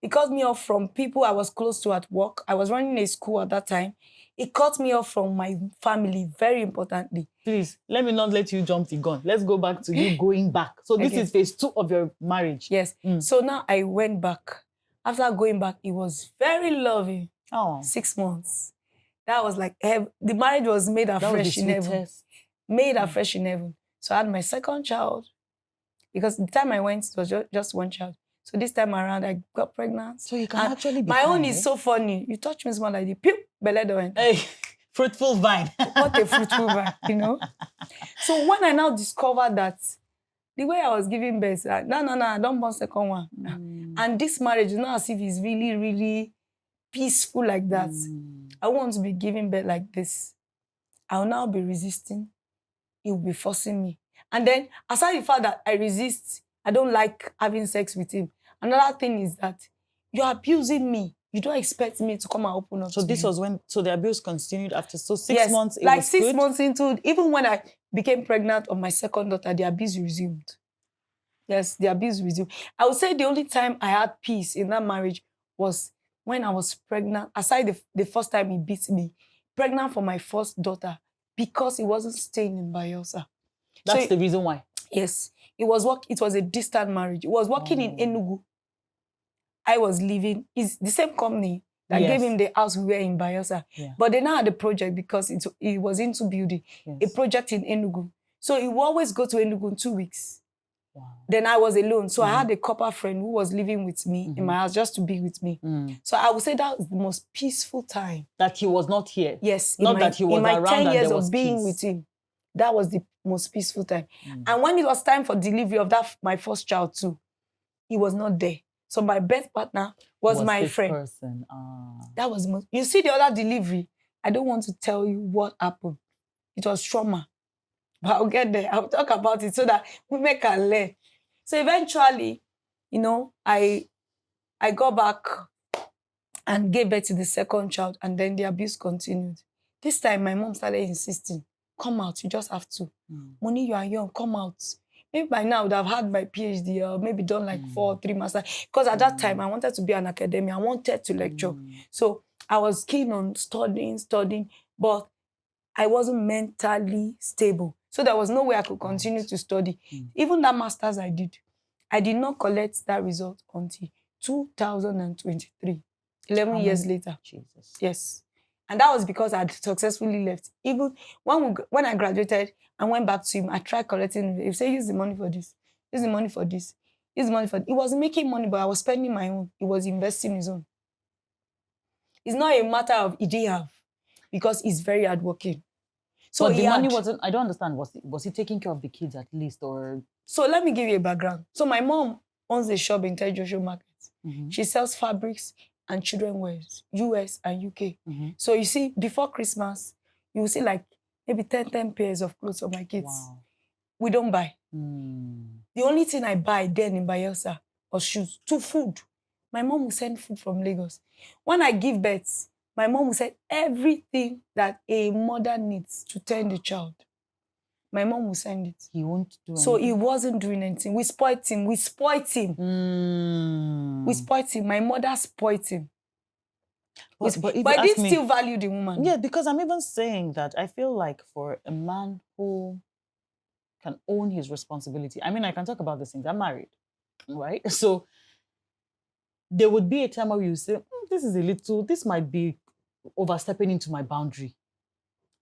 He cut me off from people I was close to at work. I was running a school at that time. He cut me off from my family, very importantly. Please, let me not let you jump the gun. Let's go back to you going back. So this is phase 2 of your marriage. Yes. So now I went back. After going back, it was very loving. 6 months. That was like, the marriage was made afresh in heaven. Made afresh in heaven. So I had my second child. Because the time I went, it was just one child. So this time around, I got pregnant. So you can actually be my own is so funny. You touch me small like the pew, belly went. Hey, fruitful vine. What a fruitful vine, you know? So when I now discovered that the way I was giving birth, no, I don't want second one. And this marriage is not as if it's really, really peaceful like that. I want to be giving birth like this. I will now be resisting. He will be forcing me. And then, aside the fact that I resist, I don't like having sex with him. Another thing is that you're abusing me. You don't expect me to come and open up. So this was when, so the abuse continued after, so 6 yes, months, it like was 6 good? months into, even when I became pregnant of my second daughter, the abuse resumed. Yes, the abuse resumed. I would say the only time I had peace in that marriage was when I was pregnant, aside the first time he beat me, pregnant for my first daughter, because he wasn't staying in Bayelsa. That's the reason why? Yes. It was a distant marriage. It was working in Enugu. I was living, it's the same company that gave him the house we were in Bayelsa. Yeah. But they now had a project because it was into building. A project in Enugu. So he would always go to Enugu in 2 weeks. Wow. Then I was alone. So I had a copper friend who was living with me in my house just to be with me. So I would say that was the most peaceful time. That he was not here? Yes. Not that he was around and there was in my 10 years of being with him. That was the most peaceful time. And when it was time for delivery of my first child too, he was not there. So my birth partner was my friend. Person. That was you see the other delivery. I don't want to tell you what happened. It was trauma. But I'll get there. I'll talk about it so that women can learn. So eventually, you know, I got back and gave birth to the second child, and then the abuse continued. This time my mom started insisting, come out, you just have to. Money, you are young, come out. Maybe by now I would have had my PhD or maybe done like 4 or 3 masters. Because at that time I wanted to be an academic. I wanted to lecture. So I was keen on studying, but I wasn't mentally stable. So there was no way I could continue to study. Even that masters I did not collect that result until 2023. 11 years later. Jesus. Yes. And that was because I'd successfully left. Even when I graduated and went back to him, I tried correcting him. He said, use the money for this, use the money for this, use the money for this. He was making money, but I was spending my own. He was investing his own. It's not a matter of he didn't have, because he's very hardworking. So but the money wasn't, I don't understand, was he taking care of the kids at least, or? So let me give you a background. So my mom owns a shop in Joshua Market. She sells fabrics and children wears, US and UK. So you see, before Christmas, you will see like maybe 10 pairs of clothes for my kids. Wow. We don't buy. The only thing I buy then in Bayelsa was shoes, to food. My mom will send food from Lagos. When I give birth, my mom will send everything that a mother needs to tend the child. My mom will send it. He won't do anything. So he wasn't doing anything. We spoiled him. We spoiled him. We spoiled him. My mother spoiled him. But he didn't still value the woman. Yeah, because I'm even saying that I feel like for a man who can own his responsibility, I mean, I can talk about these things. I'm married, right? So there would be a time where you say, this might be overstepping into my boundary.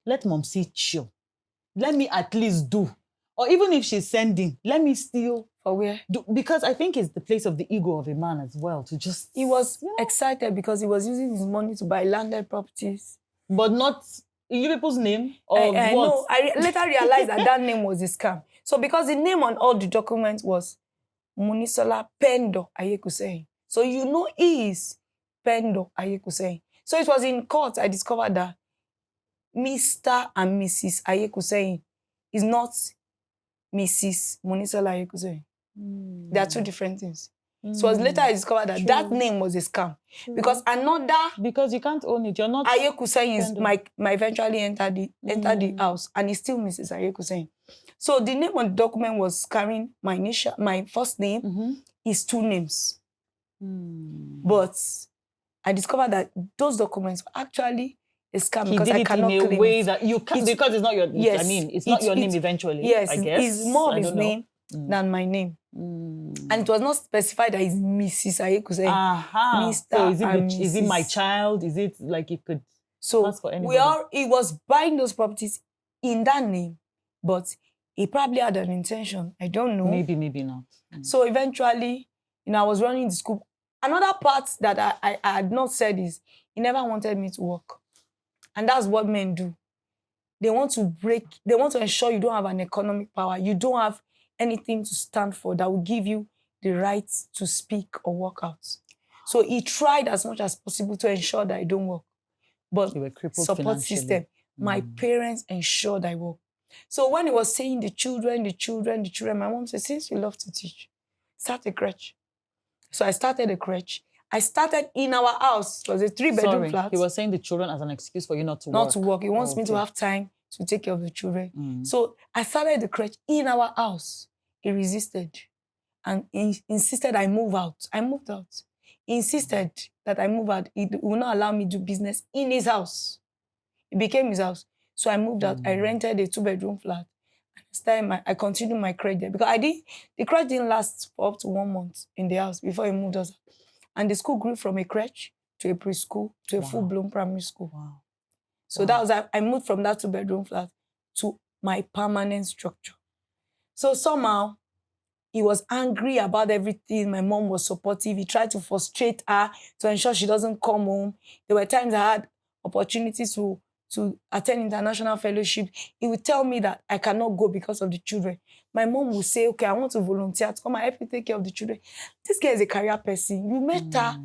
Let mom see chill. Let me at least do. Or even if she's sending, let me still. For where? Do, because I think it's the place of the ego of a man as well to just. He was excited because he was using his money to buy landed properties. But not in you people's name? Or I what? know. I later realized that name was a scam. So because the name on all the documents was Munisola Pendo Ayekuseyin. So you know he is Pendo Ayekuseyin. So it was in court I discovered that Mr. and Mrs. Ayekuseyin is not Mrs. Munisola Ayekuseyin. They are two different things. So it was later I discovered that that name was a scam. Because Because you can't own it. You're not. Ayekuseyin is my eventually entered the house, and it's still Mrs. Ayekuseyin. So the name on the document was carrying my first name is two names. But I discovered that those documents were actually a scam because I cannot claim it. In a way that you can't, because it's not your. Yes, I mean, it's not your name eventually. Yes, I guess it's more of his name than my name, and it was not specified that it's Mrs. Ayekuseyin. Mr. So is it my child? Is it like it could? So he was buying those properties in that name, but he probably had an intention. I don't know. Maybe not. So eventually, I was running the school. Another part that I had not said is he never wanted me to work. And that's what men do. They want to ensure you don't have an economic power. You don't have anything to stand for that will give you the right to speak or work out. So he tried as much as possible to ensure that I don't work. But support system, my parents ensured I work. So when he was saying the children, my mom said, since you love to teach, start a crèche. So I started a crèche. I started in our house. It was a 3-bedroom flat. He was saying the children as an excuse for you not to work. Not to work. He wants me to have time to take care of the children. So I started the crèche in our house. He resisted. And he insisted I move out. I moved out. He insisted that I move out. He will not allow me to do business in his house. It became his house. So I moved out. I rented a 2-bedroom flat. I continued my crèche there because the crèche didn't last for up to 1 month in the house before he moved us. And the school grew from a crèche to a preschool to a full-blown primary school. Wow. So that was, I moved from that 2-bedroom flat to my permanent structure. So somehow, he was angry about everything. My mom was supportive. He tried to frustrate her to ensure she doesn't come home. There were times I had opportunities to attend international fellowship. He would tell me that I cannot go because of the children. My mom would say, okay, I want to volunteer to come and help you take care of the children. This girl is a career person. You met her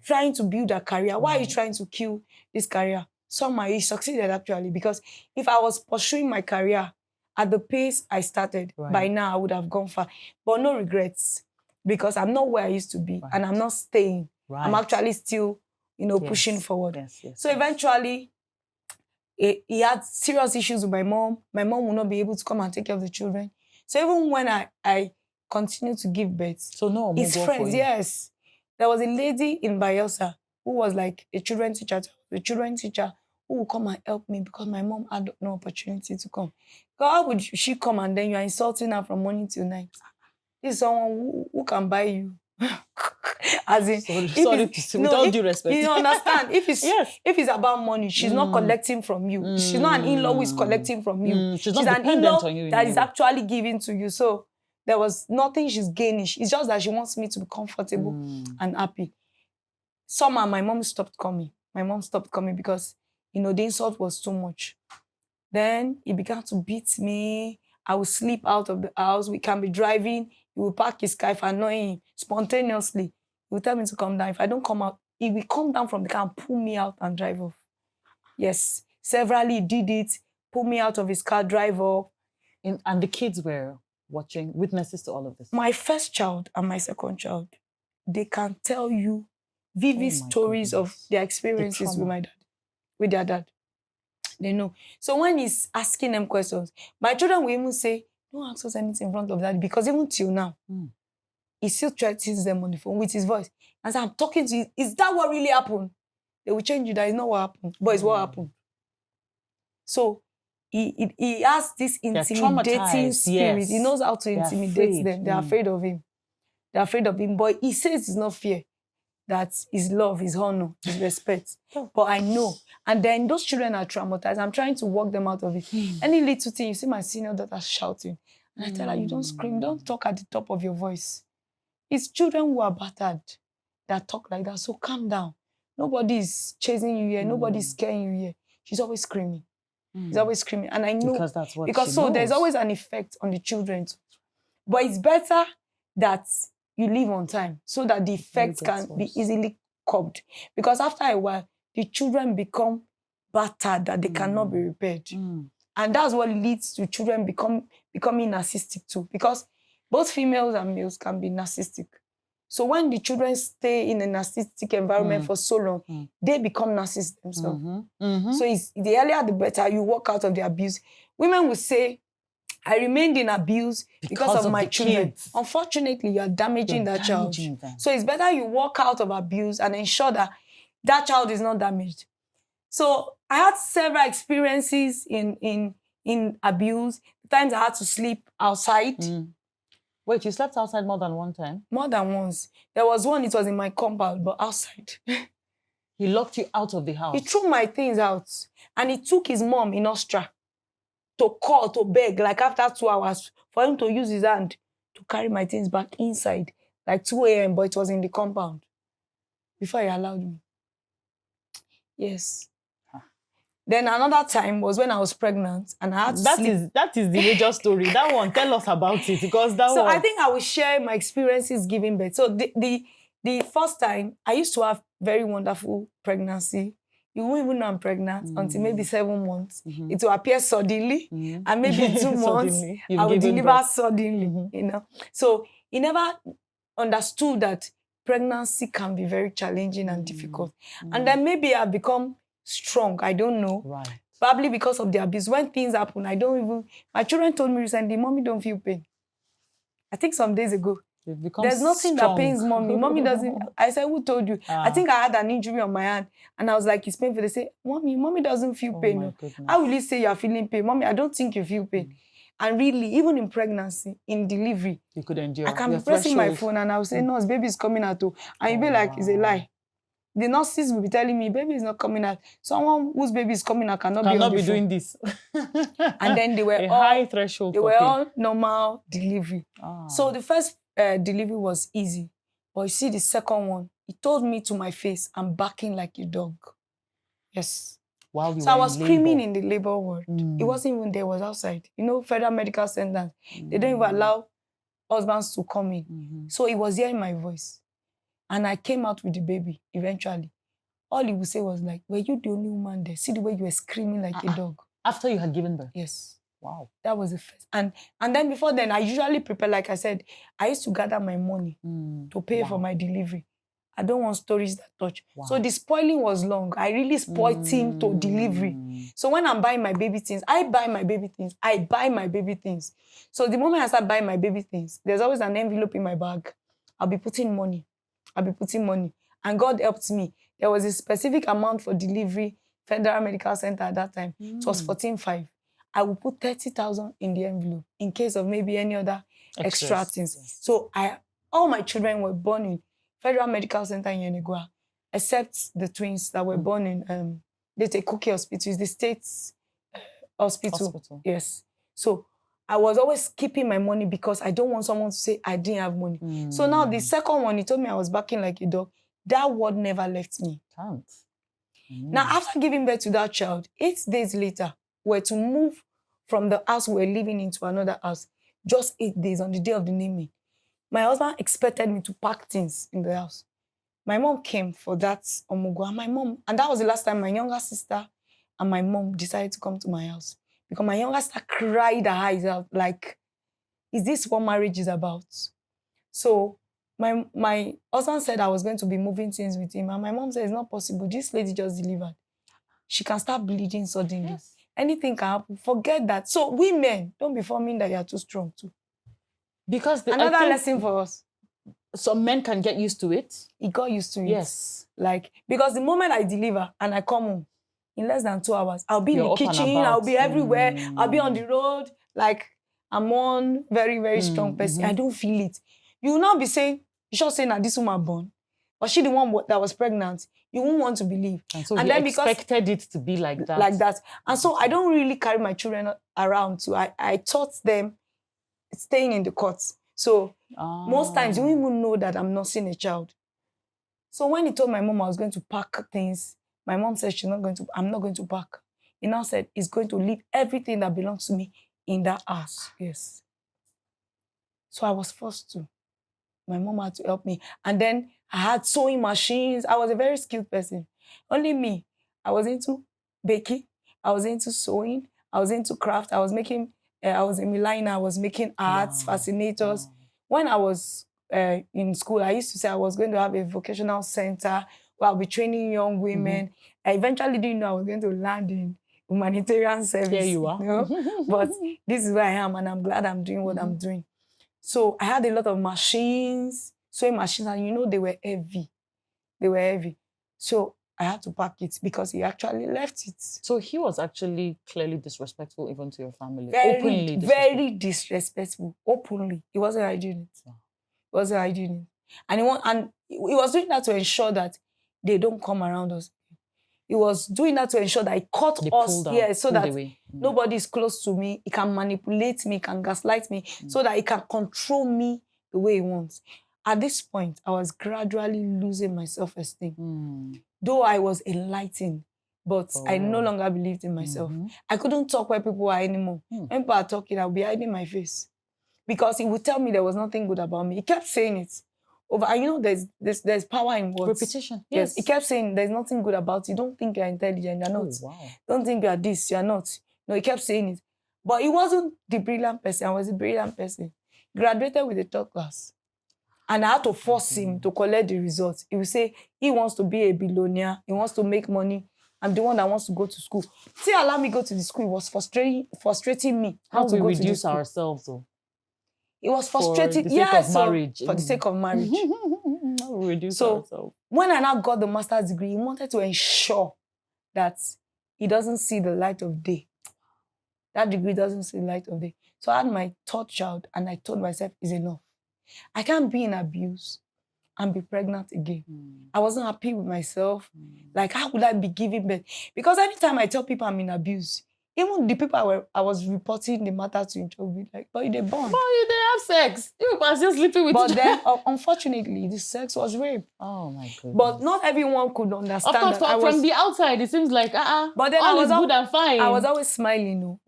trying to build a career. Why are you trying to kill this career? Somehow he succeeded actually, because if I was pursuing my career at the pace I started, by now I would have gone far. But no regrets, because I'm not where I used to be and I'm not staying. I'm actually still, pushing forward. So eventually, he had serious issues with my mom. My mom would not be able to come and take care of the children. So even when I continued to give birth, so no, his friends, yes. There was a lady in Bayelsa who was like a children teacher. The children teacher who would come and help me because my mom had no opportunity to come. How would she come and then you are insulting her from morning till night? This is someone who can buy you. As in, Sorry to say, with all due respect. You understand? If it's Yes. if it's about money, she's not collecting from you. She's not an in-law who is collecting from you. She's She's not an dependent in-law on you in that any is way. actually giving to you. So there was nothing she's gaining. It's just that she wants me to be comfortable and happy. Somehow my mom stopped coming. My mom stopped coming because, the insult was too much. Then he began to beat me. I would sleep out of the house. We can be driving. He will park his car if I annoy him spontaneously. He will tell me to come down. If I don't come out, he will come down from the car and pull me out and drive off. Yes, severally he did it. Pull me out of his car, drive off. And the kids were watching, witnesses to all of this. My first child and my second child, they can tell you vivid stories of their experiences with my dad, with their dad. They know. So when he's asking them questions, my children will even say, don't ask us anything in front of daddy, because even till now, he still threatens them on the phone with his voice. And so I'm talking to you, is that what really happened? They will change you, that is not what happened, but it's what happened. So he has this intimidating spirit. Yes. He knows how to intimidate them. They're afraid of him. They're afraid of him. But he says it's not fear. That's his love, his honor, his respect. But I know. And then those children are traumatized. I'm trying to walk them out of it. Any little thing, you see my senior daughter shouting. And I tell her, you don't scream, don't talk at the top of your voice. It's children who are battered that talk like that. So calm down. Nobody is chasing you here. Nobody is scaring you here. She's always screaming. She's always screaming. And I know. Because that's what she so knows. There's always an effect on the children too. But it's better that you leave on time so that the effects can be easily curbed. Because after a while, the children become battered that they cannot be repaired. And that's what leads to children becoming narcissistic too. Because both females and males can be narcissistic. So when the children stay in a narcissistic environment for so long, they become narcissists themselves. So it's the earlier the better you walk out of the abuse. Women will say, I remained in abuse because of my children. Kids. Unfortunately, you're damaging that child. So it's better you walk out of abuse and ensure that that child is not damaged. So I had several experiences in abuse. Times I had to sleep outside. Wait, you slept outside more than one time? More than once. There was one, it was in my compound, but outside. He locked you out of the house? He threw my things out. And he took his mom in Austria to call, to beg, like after 2 hours, for him to use his hand to carry my things back inside, like 2 a.m., but it was in the compound, before he allowed me. Yes. Then another time was when I was pregnant and I had to sleep. That is the major story. That one, tell us about it, because So I think I will share my experiences giving birth. So the first time, I used to have very wonderful pregnancy. You won't even know I'm pregnant until maybe 7 months. It will appear suddenly. And maybe in 2 months, I will deliver suddenly, So he never understood that pregnancy can be very challenging and difficult. And then maybe I've become strong. I don't know. Right. Probably because of the abuse. When things happen, my children told me recently, Mommy don't feel pain. I think some days ago. There's nothing that pains mommy. Mommy doesn't. I said, who told you? I think I had an injury on my hand. And I was like, it's painful. They say, mommy doesn't feel pain. How will you say you're feeling pain? Mommy, I don't think you feel pain. And really, even in pregnancy, in delivery, you could endure. I can be pressing my phone and I will say, nurse, baby is coming out. And you'll be like, it's a lie. The nurses will be telling me, baby is not coming out. Someone whose baby is coming out cannot be doing this. And then they were high threshold. They were all normal delivery. So the first delivery was easy. But you see the second one, he told me to my face, I'm barking like a dog. Yes. So I was screaming in the labor ward. It wasn't even there, it was outside. Federal medical centers, they don't even allow husbands to come in. So he was hearing my voice. And I came out with the baby eventually. All he would say was like, were you the only woman there? See the way you were screaming like a dog. After you had given birth? Yes. Wow. That was the first. And then before then, I usually prepare, like I said, I used to gather my money to pay for my delivery. I don't want stories that touch. So the spoiling was long. I really spoiled him to delivery. So when I'm buying my baby things, I buy my baby things. I buy my baby things. So the moment I start buying my baby things, there's always an envelope in my bag. I'll be putting money. And God helped me. There was a specific amount for delivery, Federal Medical Center at that time. It was 14,500. I will put 30,000 in the envelope in case of maybe any other extra things. Yes. So all my children were born Federal Medical Center in Yenegua, except the twins that were born in the Cookie Hospital, is the state's hospital. Yes. So I was always keeping my money because I don't want someone to say I didn't have money. So now the second one, he told me I was barking like a dog. That word never left me. Can't. Now, after giving birth to that child, 8 days later, we're to move from the house we're living into another house. Just 8 days on the day of the naming. My husband expected me to pack things in the house. My mom came for that Omugo. And that was the last time my younger sister and my mom decided to come to my house. Because my younger sister cried her eyes out, like, is this what marriage is about? So my husband said I was going to be moving things with him. And my mom said, it's not possible. This lady just delivered. She can start bleeding suddenly. Yes. Anything can happen. Forget that. So women, don't be forming that you are too strong too. Because another lesson for us. Some men can get used to it. He got used to it. Yes. Like, because the moment I deliver and I come home, in less than 2 hours, I'll be in the kitchen, I'll be everywhere, I'll be on the road. Like, I'm one very, very strong person. I don't feel it. You will not be saying, you should say, now this woman born. But she the one that was pregnant. You won't want to believe. And so and then expected it to be like that. Like that. And so I don't really carry my children around too. I taught them staying in the courts. So most times you won't even know that I'm nursing a child. So when he told my mom I was going to pack things, my mom said I'm not going to pack. He now said he's going to leave everything that belongs to me in that house. Yes. So I was forced to. My mom had to help me. And then I had sewing machines. I was a very skilled person. Only me. I was into baking. I was into sewing. I was into craft. I was making, I was a milliner. I was making arts, fascinators. When I was in school, I used to say I was going to have a vocational center where I'll be training young women. I eventually didn't know I was going to land in humanitarian service. There you are. You know? But this is where I am, and I'm glad I'm doing what I'm doing. So I had a lot of machines, sewing machines, and you know they were heavy. They were heavy. So I had to pack it because he actually left it. So he was actually clearly disrespectful even to your family. Openly disrespectful. Very disrespectful. Openly. He wasn't hiding it. He wasn't hiding it. And he was doing that to ensure that they don't come around us. He was doing that to ensure that he caught us, so that nobody is close to me. He can manipulate me, can gaslight me, so that he can control me the way he wants. At this point, I was gradually losing my self-esteem. Though I was enlightened, but I no longer believed in myself. I couldn't talk where people are anymore. When people are talking, I'll be hiding my face. Because he would tell me there was nothing good about me. He kept saying it. And you know, there's power in words. Repetition. Yes. He kept saying there's nothing good about you. Don't think you're intelligent. You're not. Wow. Don't think you're this. You're not. No, he kept saying it. But he wasn't the brilliant person. I was a brilliant person. Graduated with a third class. And I had to force him to collect the results. He would say he wants to be a billionaire. He wants to make money. I'm the one that wants to go to school. See, allow me go to the school. It was frustrating me. How to we reduce ourselves, though? It was frustrating. For the sake of marriage. For the sake of marriage. Reduce ourselves. When I now got the master's degree, he wanted to ensure that he doesn't see the light of day. That degree doesn't see the light of day. So I had my third child, and I told myself, it's enough. I can't be in abuse and be pregnant again. I wasn't happy with myself. Like, how would I be giving birth? Because anytime I tell people I'm in abuse, even the people I was reporting the matter to in trouble, like, but they born. But they have sex. You are still sleeping with But then, unfortunately, the sex was rape. Oh my goodness. But not everyone could understand. Of course, from the outside, it seems like, but then all is good and fine. I was always smiling, no?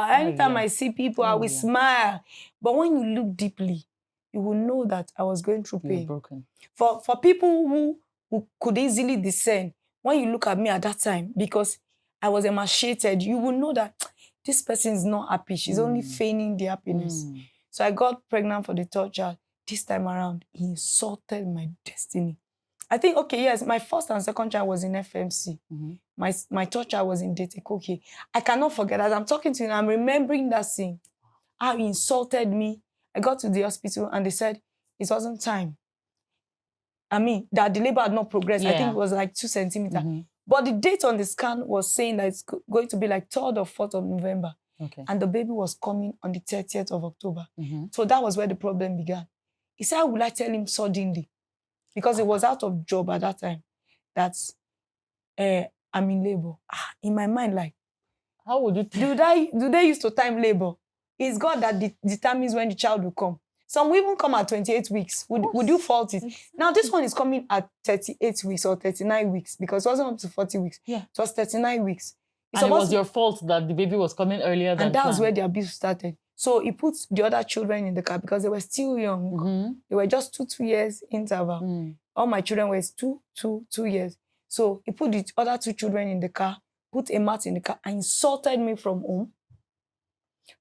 Anytime I see people, I will smile. But when you look deeply, you will know that I was going through pain. Broken. For people who could easily discern, when you look at me at that time, because I was emaciated, you will know that this person is not happy. She's only feigning the happiness. So I got pregnant for the third child. This time around, he insulted my destiny. I think, okay, yes, my first and second child was in FMC. My third child was in Detekoke. I cannot forget, as I'm talking to you, I'm remembering that scene. How he insulted me. I got to the hospital and they said it wasn't time. I mean, that the labor had not progressed. I think it was like 2 centimeters. But the date on the scan was saying that it's going to be like 3rd or 4th of November. Okay. And the baby was coming on the 30th of October. So that was where the problem began. He said, how will I tell him suddenly? because it was out of job at that time that I'm in labor. In my mind, like, how would you do they used to time labor? It's God that determines when the child will come. Some will even come at 28 weeks. Would you fault it? Exactly. Now, this one is coming at 38 weeks or 39 weeks because it wasn't up to 40 weeks. Yeah. It was 39 weeks. And it was your fault that the baby was coming earlier than And that was planned. where the abuse started. So he put the other children in the car because they were still young. Mm-hmm. They were just 2 years interval. Mm. All my children were 2 years. So he put the other 2 children in the car, put a mat in the car, and insulted me from home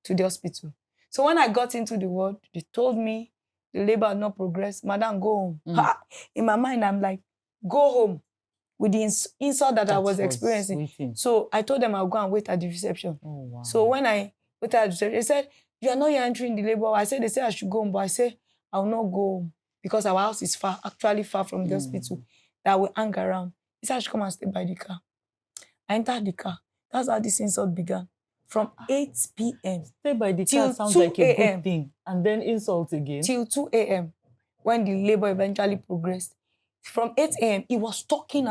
to the hospital. So when I got into the ward, they told me the labor had not progressed. Madam, go home. In my mind, I'm like, go home with the insult that I was experiencing. Waiting. So I told them I'll go and wait at the reception. Oh, wow. So when I waited at the reception, they said, you are not here entering the labor. They said I should go home, but I said, I will not go home because our house is actually far from the hospital that will hang around. He said I should come and stay by the car. I entered the car. That's how this insult began. From 8 p.m. Stay by the car sounds like a good thing. And then insult again. Till 2 a.m. when the labor eventually progressed. From 8 a.m., he was talking,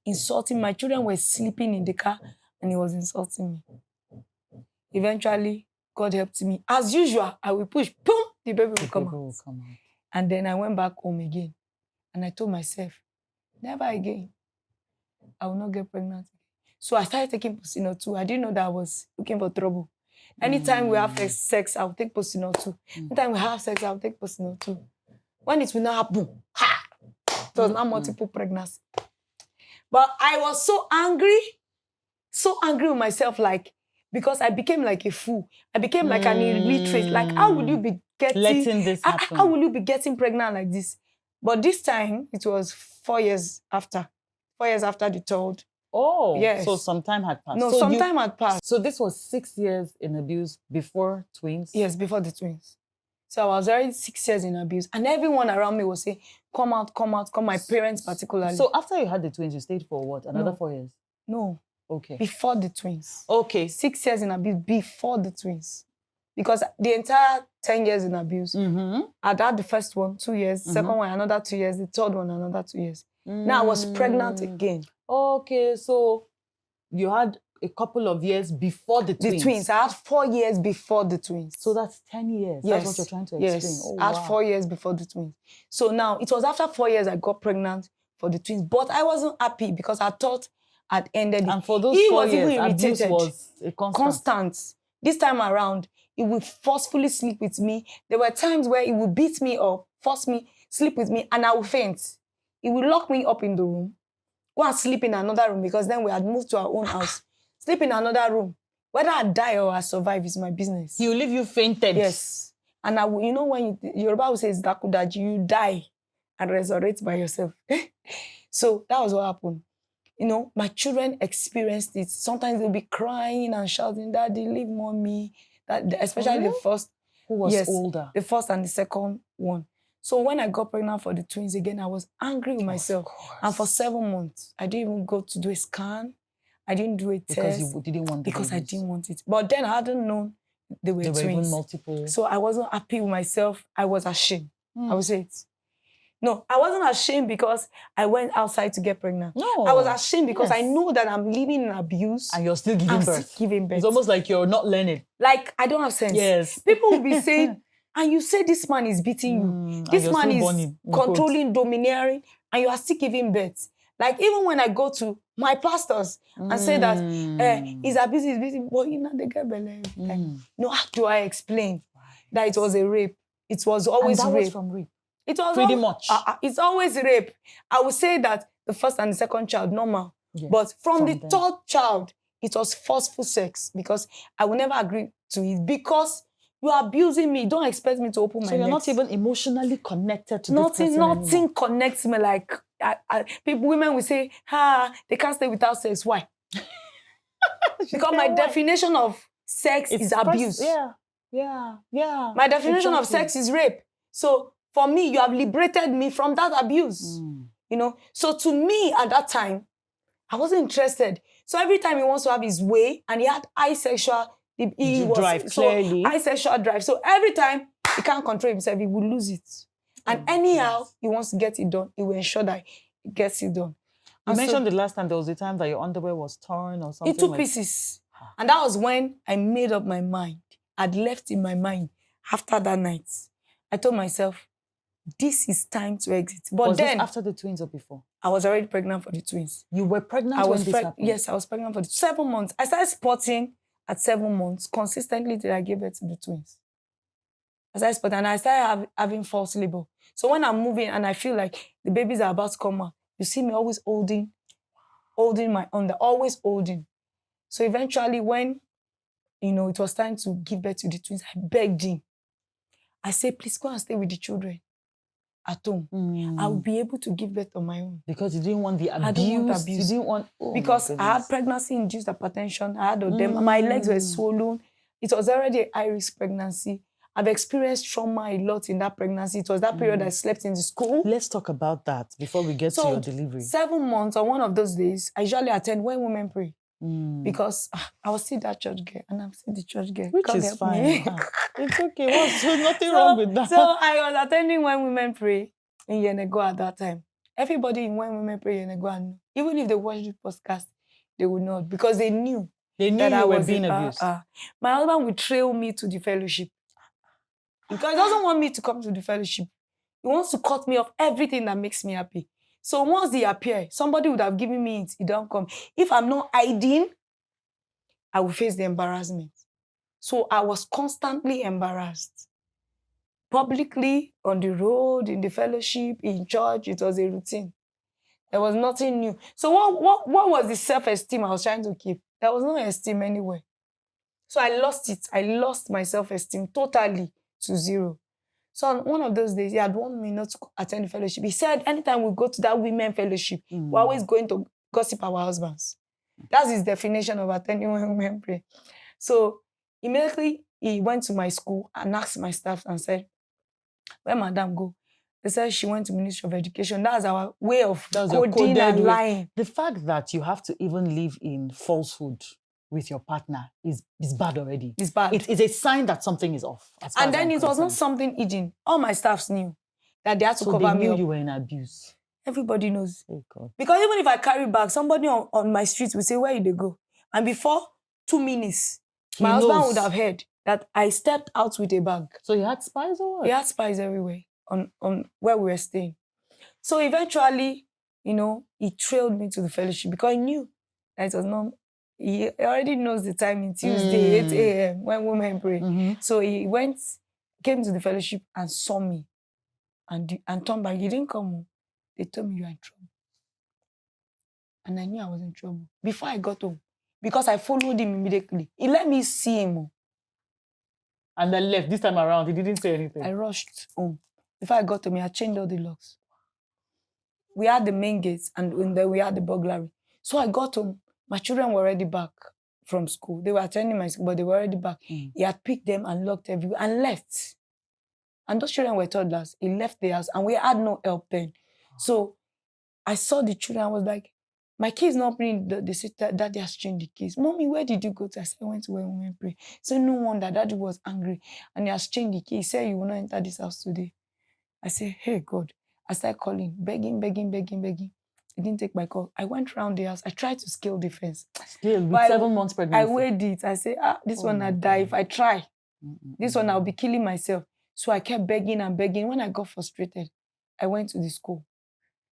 insulting. My children were sleeping in the car and he was insulting me. Eventually, God helped me. As usual, I will push, boom, the baby will come out. And then I went back home again. And I told myself, never again. I will not get pregnant. So I started taking Posino too. I didn't know that I was looking for trouble. Anytime we have sex, I'll take Posino too. Anytime we have sex, I'll take Posino too. When it will not happen, it was not multiple pregnancy. But I was so angry with myself, like, because I became like a fool. I became like an illiterate. Like, how would you be letting this happen? How will you be getting pregnant like this? But this time, it was 4 years after. 4 years after the third. Oh, yes. So some time had passed. No, so some time had passed. So this was 6 years in abuse before twins? Yes, before the twins. So I was already 6 years in abuse. And everyone around me was saying, come out. My parents particularly. So after you had the twins, you stayed for what? Another 4 years? No. Okay. Before the twins. Okay. 6 years in abuse before the twins. Because the entire 10 years in abuse, I had the first one, 2 years, second one, another 2 years, the third one, another 2 years. Now I was pregnant again. Okay, so you had a couple of years before the twins. The twins. I had 4 years before the twins. So that's 10 years. Yes. That's what you're trying to explain. Yes. I had 4 years before the twins. So now, it was after 4 years I got pregnant for the twins. But I wasn't happy because I thought I'd ended it. And for those 4 years, abuse was a constant. This time around, he would forcefully sleep with me. There were times where he would beat me up, force me, sleep with me, and I would faint. He would lock me up in the room, go and sleep in another room because then we had moved to our own house. Sleep in another room. Whether I die or I survive is my business. He will leave you fainted. Yes. And I will, you know, when Yoruba will say, Dakudaji, you die and resurrect by yourself. So that was what happened. You know, my children experienced it. Sometimes they'll be crying and shouting, Daddy, leave mommy. Especially the first. Who was older? The first and the second one. So when I got pregnant for the twins again, I was angry with myself. And for 7 months, I didn't even go to do a scan. I didn't do a test. Because you didn't want it. Because I didn't want it. But then I hadn't known they were twins. Even multiple. So I wasn't happy with myself. I was ashamed. I would say it. No, I wasn't ashamed because I went outside to get pregnant. No. I was ashamed because I know that I'm living in abuse. And you're still giving birth. Still giving birth. It's almost like you're not learning. Like, I don't have sense. Yes. People will be saying, and you say this man is beating you. This man is controlling, domineering, and you are still giving birth. Like, even when I go to my pastors and say that he's abusive, but you know, they get belly. Like, no, how do I explain that it was a rape? It was always and that rape. Was from rape. It was pretty much. It's always rape. I would say that the first and the second child, normal. Yes, but from the third child, it was forceful sex because I will never agree to it because you are abusing me. Don't expect me to open my legs. So you're not even emotionally connected to this person Nothing anymore. connects me. Like, women will say, they can't stay without sex. Why? Because my definition of sex is abuse. Yeah. My definition of sex is rape. So for me, you have liberated me from that abuse. You know? So to me, at that time, I wasn't interested. So every time he wants to have his way, and he had high sexual drive. So every time he can't control himself, he will lose it. And my anyhow goodness. he wants to get it done, he will ensure that he gets it done. You And so mentioned the last time there was a time that your underwear was torn or something in two like pieces. And that was when I made up my mind. I'd left in my mind after that night. I told myself, this is time to exit. But Was then this after the twins or before? I was already pregnant for the twins. You were pregnant when this happened? Yes, I was pregnant for 7 months. I started spotting at 7 months consistently till I gave birth to the twins. I started spotting and I started having false labor. So when I'm moving and I feel like the babies are about to come out, you see me always holding my under, always holding. So eventually when, it was time to give birth to the twins, I begged him. I said, please go and stay with the children at home. I'll be able to give birth on my own. Because you didn't want the abuse. I don't want abuse. You didn't want... because I had pregnancy-induced hypertension. I had edema. My legs were swollen. It was already a high-risk pregnancy. I've experienced trauma a lot in that pregnancy. It was that period I slept in the school. Let's talk about that before we get to your delivery. 7 months on one of those days, I usually attend when women pray. Because I was still that church girl, and I'm still the church girl. Which is fine. It's okay. There's nothing wrong with that. So I was attending when women pray in Yenego at that time. Everybody in when women pray in Yenego, even if they watched the podcast, they would not, because they knew. They knew that you were being abused. My husband would trail me to the fellowship. Because he doesn't want me to come to the fellowship. He wants to cut me off everything that makes me happy. So once they appear, somebody would have given me it. He don't come. If I'm not hiding, I will face the embarrassment. So I was constantly embarrassed. Publicly, on the road, in the fellowship, in church, it was a routine. There was nothing new. So what was the self-esteem I was trying to keep? There was no esteem anywhere. So I lost it. I lost my self-esteem totally to zero. So on one of those days, he had warned me not to attend the fellowship. He said, anytime we go to that women fellowship, we're always going to gossip our husbands. That's his definition of attending women pray. So immediately, he went to my school and asked my staff and said, where madam go? They said she went to Ministry of Education. That's our way of coding and lying. The fact that you have to even live in falsehood with your partner is bad already. It's bad. It is a sign that something is off. And then it was not something hidden. All my staffs knew that they had to cover me up. So they knew you were in abuse. Everybody knows. Oh God. Because even if I carry back, somebody on my street will say, where did they go? And before 2 minutes, my husband would have heard that I stepped out with a bag. So you had spies or what? He had spies everywhere on where we were staying. So eventually, he trailed me to the fellowship because he knew that it was not... He already knows the time in Tuesday, 8 a.m. when women pray. So he came to the fellowship and saw me and turned back. He didn't come home. They told me you are in trouble. And I knew I was in trouble before I got home because I followed him immediately. He let me see him. And then left. This time around, he didn't say anything. I rushed home. Before I got home, I changed all the locks. We had the main gates and then we had the burglary. So I got home. My children were already back from school. They were attending my school, but they were already back. He had picked them and locked everywhere and left. And those children were toddlers. He left the house and we had no help then. So I saw the children. I was like, my kids not opening. They said, Daddy has changed the keys. Mommy, where did you go to? I said, I went to where women pray. So no wonder Daddy was angry and he has changed the key. He said, you will not enter this house today. I said, hey, God. I started calling, begging. He didn't take my call. I went around the house. I tried to scale the fence. With 7 months pregnancy. I weighed it. I said, this one I'll die if I try. This one I'll be killing myself. So I kept begging and begging. When I got frustrated, I went to the school.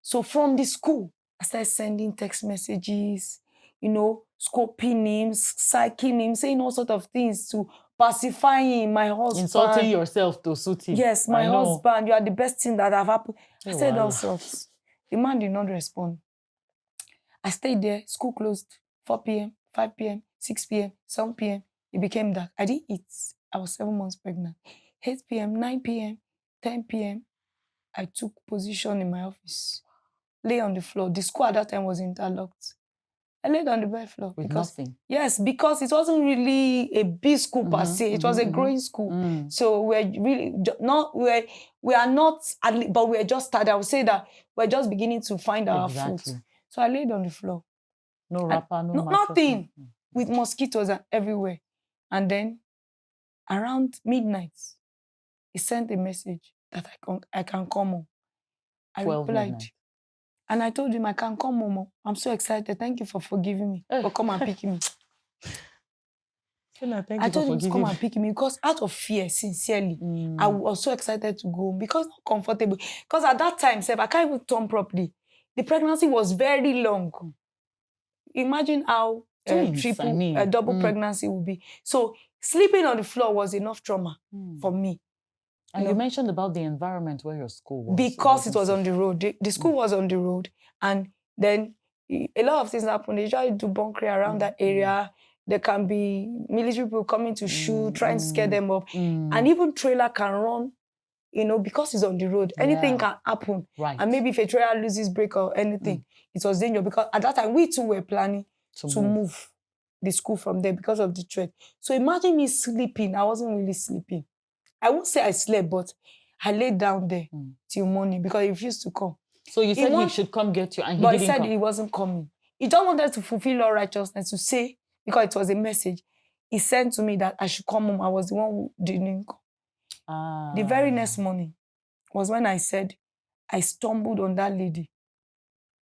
So from the school, I started sending text messages, scoping him, psyching him, saying all sorts of things to pacify him, my husband. Insulting yourself to suit him. Yes, my husband, you are the best thing that have happened. I said all sorts. The man did not respond. I stayed there. School closed. 4 p.m., 5 p.m., 6 p.m., 7 p.m. It became dark. I didn't eat. I was 7 months pregnant. 8 p.m., 9 p.m., 10 p.m., I took position in my office. Lay on the floor. The school at that time was interlocked. I laid on the bed floor. With nothing? Yes, because it wasn't really a big school per se. It was a growing school. So we're really not, we are not, but we're just started. I would say that we're just beginning to find our foot. So I laid on the floor. No wrapper, no nothing. With mosquitoes everywhere. And then around midnight, he sent a message. that I can come home. I 12 replied. midnight. And I told him I can come home. I'm so excited. Thank you for forgiving me. For come and pick me. I told him to come and pick me because out of fear, sincerely, I was so excited to go because not comfortable. Because at that time, I can't even turn properly. The pregnancy was very long. Imagine how double pregnancy would be. So sleeping on the floor was enough trauma for me. And you mentioned about the environment where your school was. Because it was on the road. The school was on the road. And then a lot of things happened. They tried to bunker around that area. There can be military people coming to shoot, trying to scare them up. And even trailer can run, because it's on the road. Anything can happen. Right. And maybe if a trailer loses brake or anything, it was dangerous. Because at that time, we too were planning to move the school from there because of the threat. So imagine me sleeping. I wasn't really sleeping. I won't say I slept, but I laid down there till morning because he refused to come. So you said he should come get you, and he didn't come. But he said he wasn't coming. He just wanted to fulfill all righteousness, to say, because it was a message, he sent to me that I should come home. I was the one who didn't come. The very next morning was when I said I stumbled on that lady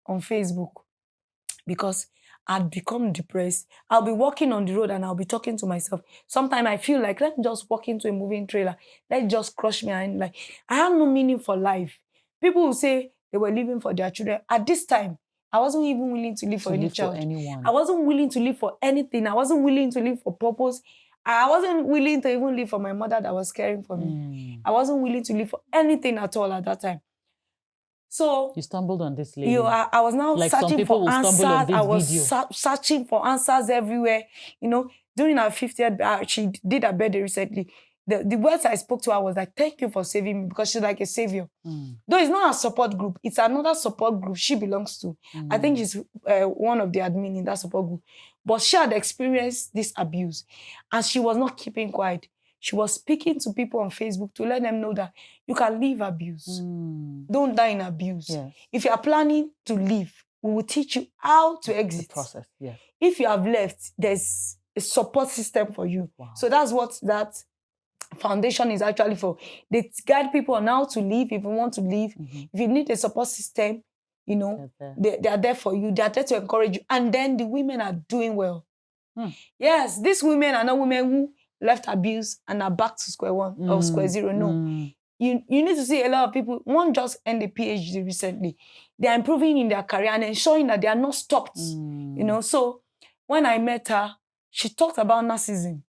on Facebook because I'd become depressed. I'll be walking on the road and I'll be talking to myself. Sometimes I feel like, let me just walk into a moving trailer. Let it just crush me. And I have no meaning for life. People will say they were living for their children. At this time, I wasn't even willing to live for any child. For anyone. I wasn't willing to live for anything. I wasn't willing to live for purpose. I wasn't willing to even live for my mother that was caring for me. I wasn't willing to live for anything at all at that time. So you stumbled on this lady. I was now searching for answers. I was searching for answers everywhere. During our 50th, she did her birthday recently. The words I spoke to her was like, "Thank you for saving me," because she's like a savior. Though it's not a support group, it's another support group she belongs to. I think she's one of the admin in that support group. But she had experienced this abuse, and she was not keeping quiet. She was speaking to people on Facebook to let them know that you can leave abuse. Don't die in abuse. Yes. If you are planning to leave, we will teach you how to exit. The process, yes. If you have left, there's a support system for you. Wow. So that's what that foundation is actually for. They guide people on how to leave if you want to leave. If you need a support system, they are there for you. They are there to encourage you. And then the women are doing well. Yes, these women are not women who left abuse and are back to square one or square zero. No. You need to see a lot of people. One just ended a PhD recently. They are improving in their career and ensuring that they are not stopped. So when I met her, she talked about narcissism.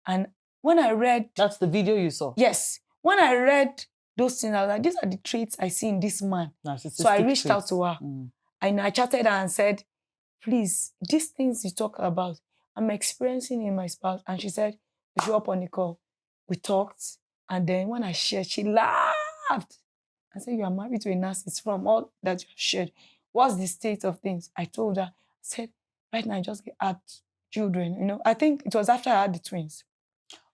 And when I read... That's the video you saw? Yes. When I read those things, I was like, these are the traits I see in this man. So I reached out to her. And I chatted her and said, please, these things you talk about, I'm experiencing in my spouse. And she said, we should up on the call. We talked. And then when I shared, she laughed. I said, you are married to a narcissist from all that you have shared. What's the state of things? I told her, I said, right now I just had children. I think it was after I had the twins.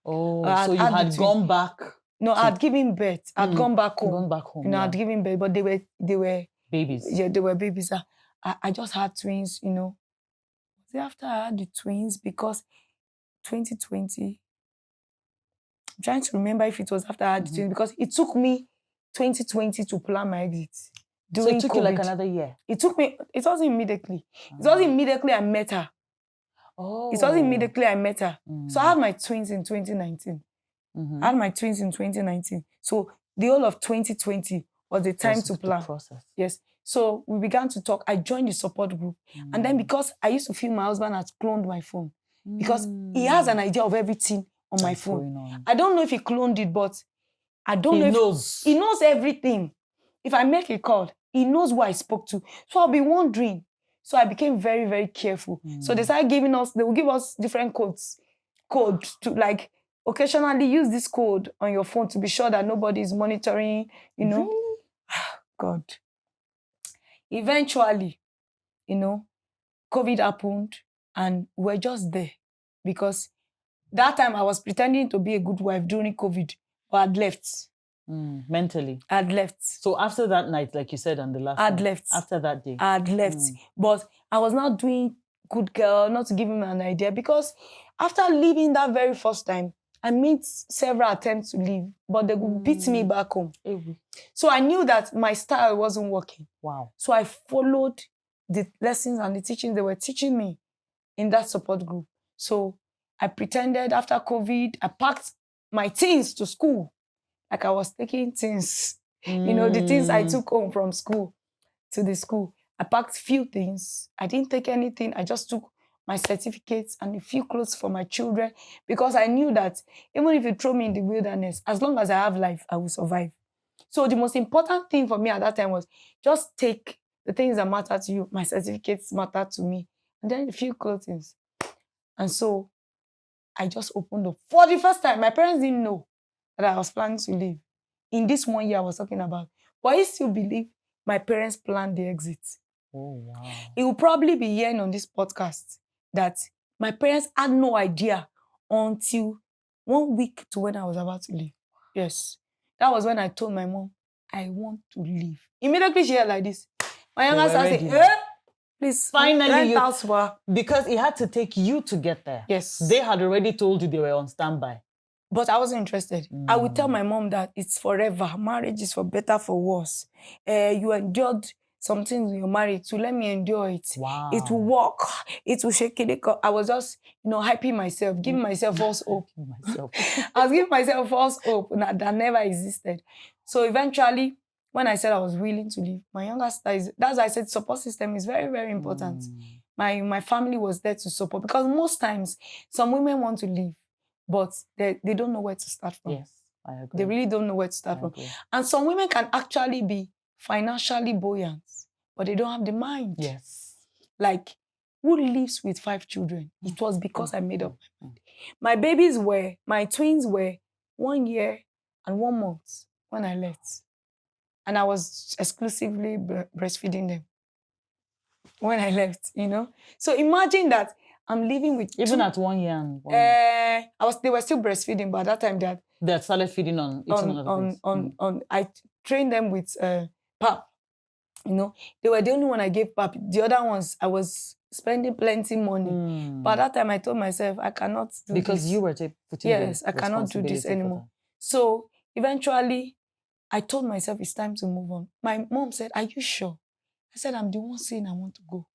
Oh, so you had gone back? No, I had given birth. I'd gone back home. Gone back home. I'd given birth, but they were babies. Yeah, they were babies. I just had twins, Was it after I had the twins? Because 2020, I'm trying to remember if it was after I had the twins, because it took me 2020 to plan my exit. So it took you like another year? It wasn't immediately. It wasn't immediately I met her. Oh. It wasn't immediately I met her. So I had my twins in 2019. I had my twins in 2019. So the whole of 2020 was the time to plan. Process. Yes. So we began to talk. I joined the support group. And then because I used to feel my husband had cloned my phone, because he has an idea of everything on my phone. I don't know if he cloned it, but I don't know if he knows everything. If I make a call, he knows who I spoke to. So I'll be wondering. So I became very, very careful. So they started they will give us different codes to like occasionally use this code on your phone to be sure that nobody is monitoring, God. Eventually, COVID happened and we're just there because that time I was pretending to be a good wife during COVID, but I'd left. Mentally? I'd left. So after that night, like you said on the last I'd left. After that day? I'd left. But I was not doing good girl, not to give him an idea, because after leaving that very first time, I made several attempts to leave, but they would beat me back home. So I knew that my style wasn't working. Wow. So I followed the lessons and the teachings they were teaching me in that support group. So I pretended after COVID, I packed my things to school. Like I was taking things, the things I took home from school to the school. I packed few things. I didn't take anything. I just took my certificates and a few clothes for my children because I knew that even if you throw me in the wilderness, as long as I have life, I will survive. So the most important thing for me at that time was just take the things that matter to you. My certificates matter to me. And then a few clothes. And so I just opened up. For the first time, my parents didn't know that I was planning to leave. In this 1 year I was talking about. But I still believe my parents planned the exit. Oh, wow. It will probably be hearing on this podcast that my parents had no idea until 1 week to when I was about to leave. Yes. That was when I told my mom, I want to leave. Immediately she heard like this. My younger sister said, please, finally, house for. Because it had to take you to get there. Yes. They had already told you they were on standby. But I wasn't interested. I would tell my mom that it's forever. Marriage is for better, for worse. You endured something when you're married, so let me endure it. Wow. It will work. It will shake it. I was just, hyping myself, giving myself false hope. I was giving myself false hope that never existed. So eventually, when I said I was willing to leave, my younger sister that's why I said support system is very, very important. My family was there to support because most times some women want to leave, but they don't know where to start from. Yes, I agree. They really don't know where to start from. And some women can actually be financially buoyant, but they don't have the mind. Yes. Like, who lives with 5 children? It was because I made up my mind. My twins were 1 year and 1 month when I left. And I was exclusively breastfeeding them when I left, So imagine that I'm living with even at 1 year and 1 month. They were still breastfeeding, but at that time they had started feeding on I trained them with pap. They were the only one I gave pap. The other ones I was spending plenty money. But at that time I told myself I cannot do because this. You were putting yes, I cannot do this anymore. So eventually I told myself it's time to move on. My mom said, "Are you sure?" I said, "I'm the one saying I want to go."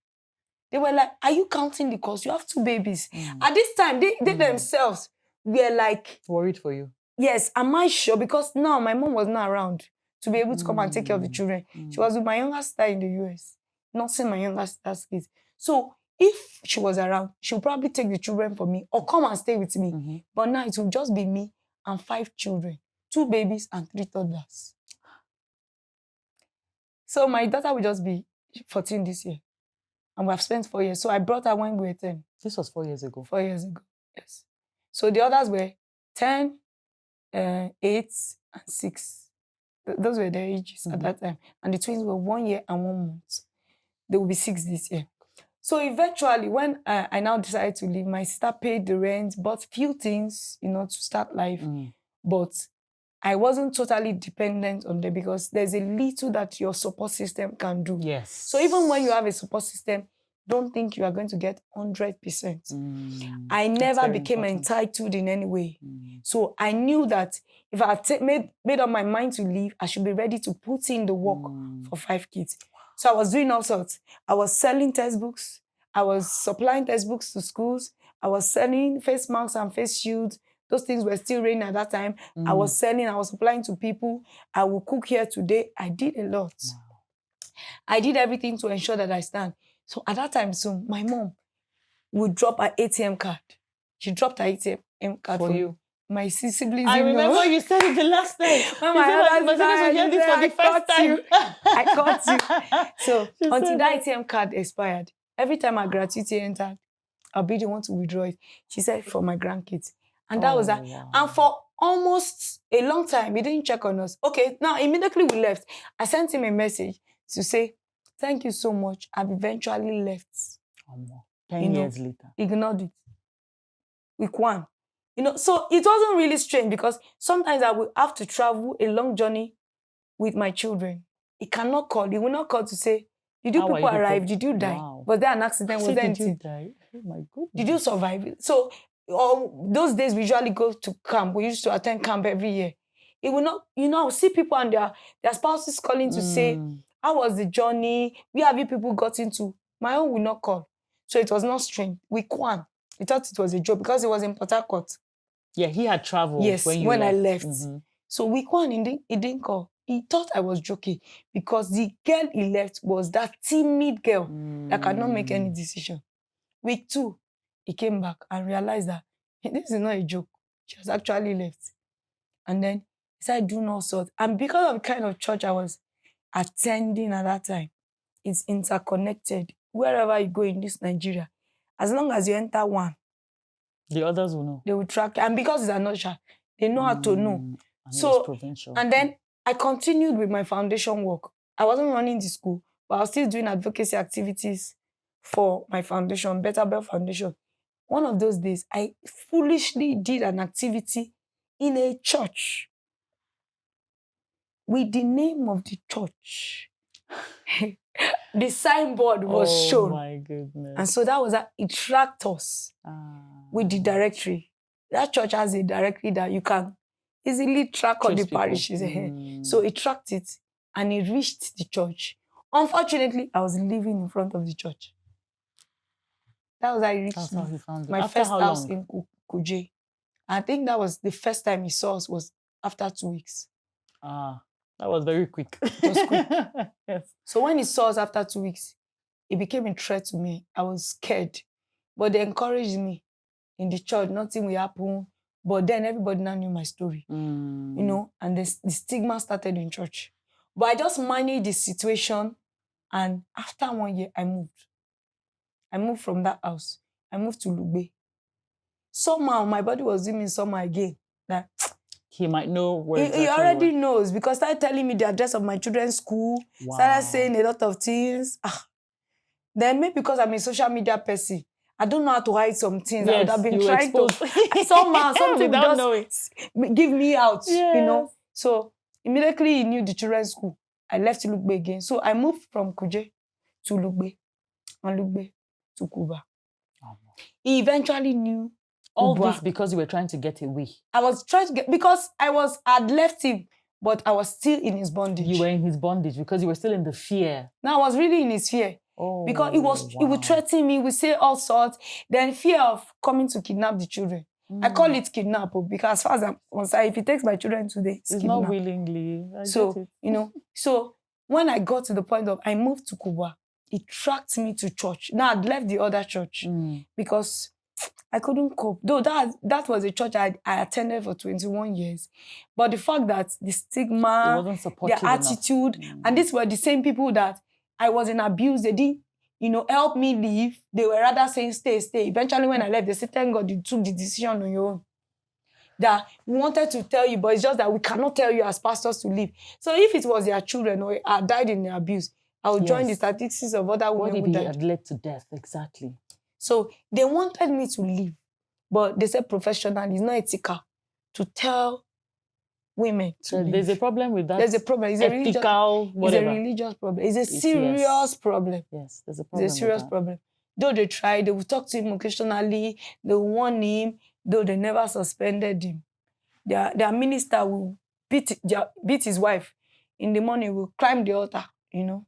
They were like, "Are you counting the cost? You have 2 babies." At this time, they themselves were like... worried for you. Yes, am I sure? Because now my mom was not around to be able to come and take care of the children. She was with my younger sister in the US, not seeing my younger sister's kids. So if she was around, she would probably take the children for me or come and stay with me. But now it will just be me and 5 children, 2 babies and 3 toddlers. So my daughter will just be 14 this year. And we have spent 4 years. So I brought her when we were 10. This was 4 years ago. 4 years ago, yes. So the others were 10, 8, and 6. Those were their ages at that time. And the twins were 1 year and 1 month. They will be 6 this year. So eventually, when I now decided to leave, my sister paid the rent, bought few things, to start life. But I wasn't totally dependent on them because there's a little that your support system can do. Yes. So even when you have a support system, don't think you are going to get 100%. I never became entitled in any way. So I knew that if I had made up my mind to leave, I should be ready to put in the work for 5 kids. So I was doing all sorts. I was selling textbooks. I was supplying textbooks to schools. I was selling face masks and face shields. Those things were still raining at that time. I was supplying to people. I will cook here today. I did a lot. Wow. I did everything to ensure that I stand. So at that time, my mom would drop her ATM card. She dropped her ATM card for you. My siblings. I remember you said it the last time. My siblings will hear this for the first time. I caught you. So until that ATM card expired, every time our gratuity entered, I'll be the one to withdraw it. She said, for my grandkids. And that was that. Wow. And for almost a long time, he didn't check on us. Okay, now immediately we left. I sent him a message to say, thank you so much. I've eventually left. 10 years later. Ignored it. Week 1. So it wasn't really strange because sometimes I will have to travel a long journey with my children. He cannot call. He will not call to say, did you people arrive? Did you die? Wow. Was there an accident? Was there anything? Did you die? Oh my goodness. Did you survive it? So or those days we usually go to camp. We used to attend camp every year. It will not, I will see people and their spouses calling to say, how was the journey? Where have you people got into? My own will not call. So it was not strange. We kwan. We thought it was a joke because it was in Port Harcourt. Yeah, he had traveled Yes, when I left. So we kwan, he didn't call. He thought I was joking because the girl he left was that timid girl that cannot make any decision. Week 2, he came back and realized that this is not a joke. She has actually left. And then he started doing all sorts. And because of the kind of church I was attending at that time, it's interconnected. Wherever you go in this Nigeria, as long as you enter one, the others will know. They will track. And because it's an usher, they know how to know. And so, provincial. And then I continued with my foundation work. I wasn't running the school, but I was still doing advocacy activities for my foundation, Better Bell Foundation. One of those days, I foolishly did an activity in a church with the name of the church. The signboard was shown. Oh my goodness. And so that was that. It tracked us with the directory. That church has a directory that you can easily track all the parishes. So it tracked it and it reached the church. Unfortunately, I was living in front of the church. That was how I reached That's how he found my first house in Kuje. I think that was the first time he saw us was after 2 weeks. That was very quick. It was quick. Yes. So when he saw us after 2 weeks, it became a threat to me. I was scared. But they encouraged me in the church. Nothing will happen. But then everybody now knew my story. And the stigma started in church. But I just managed the situation. And after 1 year, I moved. I moved from that house. I moved to Lugbe. Somehow, my body was doing me somehow again. That he might know where he already knows because started telling me the address of my children's school. Wow. Started saying a lot of things. Then maybe because I'm a social media person, I don't know how to hide some things. Yes, I would have been trying exposed. To somehow something would just give me out, Yes. So immediately he knew the children's school. I left Lugbe again. So I moved from Kuje to Lugbe and Lugbe to Kuba. He eventually knew all this because you were trying to get away. I was trying to get, because I'd left him, but I was still in his bondage. You were in his bondage because you were still in the fear. No, I was really in his fear. Because he would threaten me, he would say all sorts. Then fear of coming to kidnap the children. I call it kidnap because as far as I'm concerned, if he takes my children today, it's kidnap. Not willingly. So when I got to the point of I moved to Kuba, it tracked me to church. Now I'd left the other church because I couldn't cope. Though that was a church I attended for 21 years. But the fact that the stigma, their attitude, and these were the same people that I was in abuse, they didn't, help me leave. They were rather saying, stay. Eventually, when I left, they said, thank God you took the decision on your own. That we wanted to tell you, but it's just that we cannot tell you as pastors to leave. So if it was their children or died in their abuse, I would join the statistics of other women who died. Had led to death, exactly. So they wanted me to leave, but they said professionally, it's not ethical to tell women to leave. There's a problem with that. There's a problem. It's ethical, whatever. It's a religious problem. It's a serious problem. Yes, there's a problem. It's a serious problem. Though they tried, they would talk to him occasionally, they would warn him, though they never suspended him. Their minister will beat his wife. In the morning, will climb the altar, And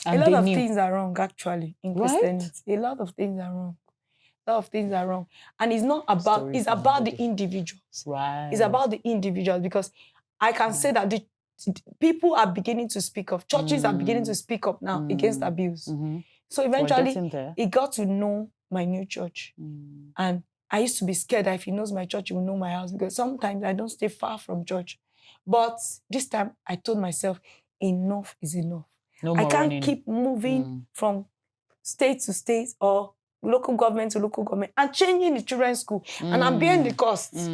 a lot of things are wrong, actually, in Christianity. A lot of things are wrong. And it's not about, it's about the individuals. Right. It's about the individuals because I can say that the people are beginning to speak up. Churches are beginning to speak up now against abuse. So eventually, he got to know my new church. And I used to be scared that if he knows my church, he will know my house because sometimes I don't stay far from church. But this time, I told myself, enough is enough. No more I can't running. keep moving from state to state or local government to local government and changing the children's school. And I'm bearing the costs.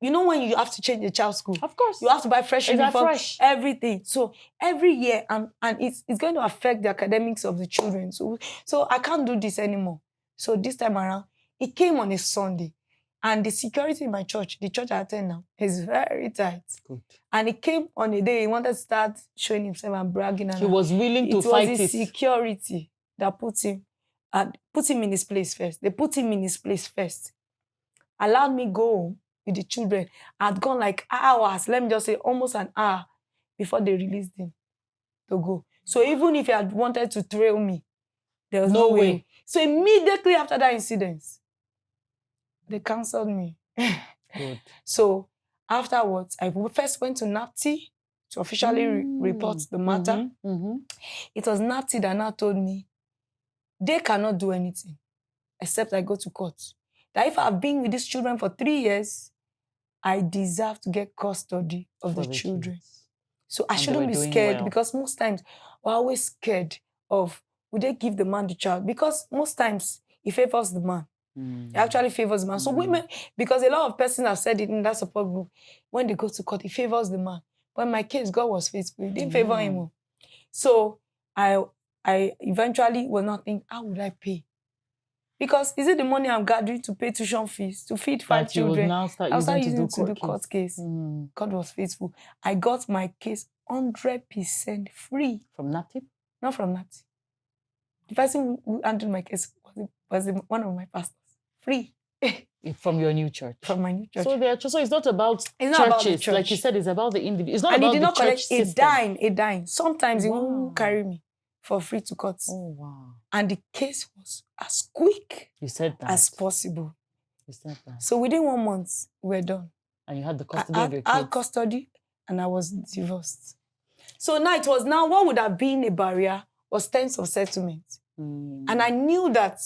When you have to change the child's school? Of course. You have to buy fresh uniform, everything. So every year, and it's going to affect the academics of the children. So I can't do this anymore. So this time around, it came on a Sunday. And the security in my church, the church I attend now, is very tight. Good. And it came on a day he wanted to start showing himself and bragging. And he was willing to fight it. It was the security that put him. and put him in his place first. They put him in his place first. Allowed me go home with the children. I'd gone like hours, let me just say almost an hour before they released him to go. So even if he had wanted to trail me, there was no way. So immediately after that incident, they cancelled me. Good. So afterwards, I first went to NAPTI to officially report the matter. It was NAPTI that now told me they cannot do anything except I go to court. That if I've been with these children for 3 years, I deserve to get custody of the children. Kids. So I shouldn't be scared because most times we're always scared of, would they give the man the child? Because most times it favors the man. It actually favors the man. So women, because a lot of persons have said it in that support group, when they go to court, it favors the man. But in my case, God was faithful. It didn't favor him. So I eventually will not think, how would I pay? Because is it the money I'm gathering to pay tuition fees, to feed 5 children? I'll start using to do court case. God was faithful. I got my case 100% free. From NAPTI? Not from NAPTI. The person who handled my case was one of my pastors. Free. From your new church? From my new church. So it's not about churches. Not about the church. Like you said, it's about the individual. It's not and about he did the not church collect system. a dime. Sometimes he won't carry me for free to court. Oh, wow. And the case was as quick as possible. You said that. So within 1 month, we're done. And you had the custody of your kids? I had custody and I was divorced. So now what would have been a barrier was terms of settlement. And I knew that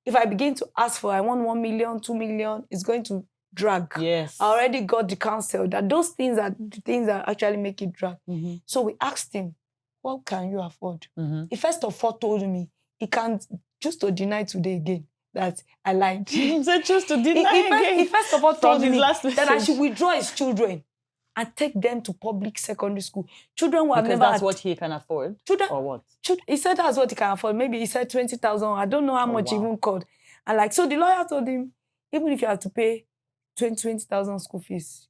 if I begin to ask for, I want 1 million, 2 million, it's going to drag. Yes. I already got the counsel that those things are the things that actually make it drag. So we asked him, what can you afford? He first of all told me he can't, just to deny today again that I lied. He said just to deny again. He first of all told me that I message. should withdraw his children and take them to public secondary school. Children who have because never that's what he can afford? Or what? He said that's what he can afford. Maybe he said 20,000. I don't know how much he even called. And so the lawyer told him, even if you have to pay 20,000 school fees,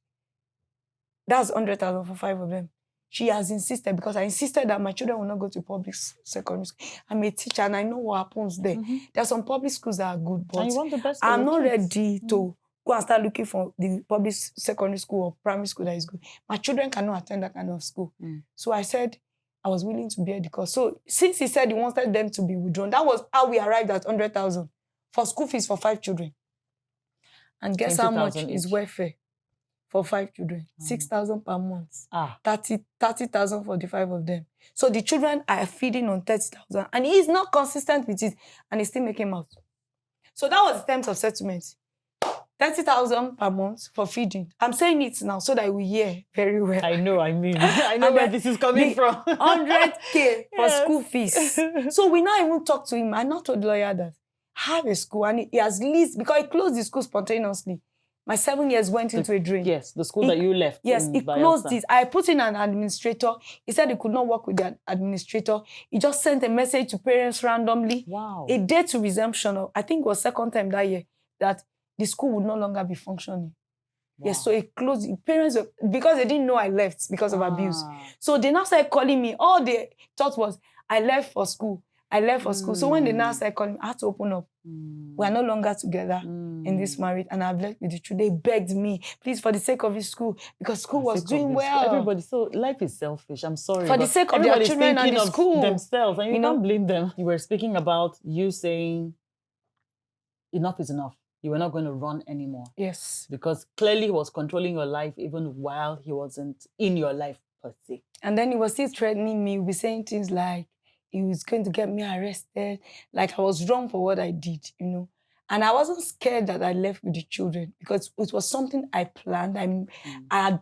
that's 100,000 for 5 of them. She has insisted, because I insisted that my children will not go to public secondary school. I'm a teacher and I know what happens there. There are some public schools that are good, but and you want the best for I'm not kids. ready to go and start looking for the public secondary school or primary school that is good. My children cannot attend that kind of school. So I said I was willing to bear the cost. So since he said he wanted them to be withdrawn, that was how we arrived at 100,000 for school fees for 5 children. And guess how much is welfare for 5 children? 6,000 per month. 30,000 for the 5 of them. So the children are feeding on 30,000, and he is not consistent with it, and he's still making out. So that was the terms of settlement. 30,000 per month for feeding. I'm saying it now so that we hear very well. I know where this is coming from. 100K for school fees. So we now even talked to him. I not told the lawyer that I have a school, and he has leased, because he closed the school spontaneously. My 7 years went into a drain. Yes, the school that you left. Yes, he closed it. I put in an administrator. He said he could not work with the administrator. He just sent a message to parents randomly. Wow. A date to resumption of, I think it was 2nd time that year, that the school would no longer be functioning. Wow. Yes, so he closed. Parents, because they didn't know I left because of abuse. So they now started calling me. All they thought was, I left for school. So when they now started calling me, I had to open up. We are no longer together in this marriage, and I've left with the children. They begged me, please, for the sake of his school, because school was doing well. Everybody, so life is selfish. I'm sorry. For the sake of their children and the school. Themselves, and you don't blame them. You were speaking about you saying, enough is enough. You were not going to run anymore. Yes. Because clearly he was controlling your life even while he wasn't in your life per se. And then he was still threatening me. He was saying things like, he was going to get me arrested. Like I was wrong for what I did, And I wasn't scared that I left with the children, because it was something I planned. I had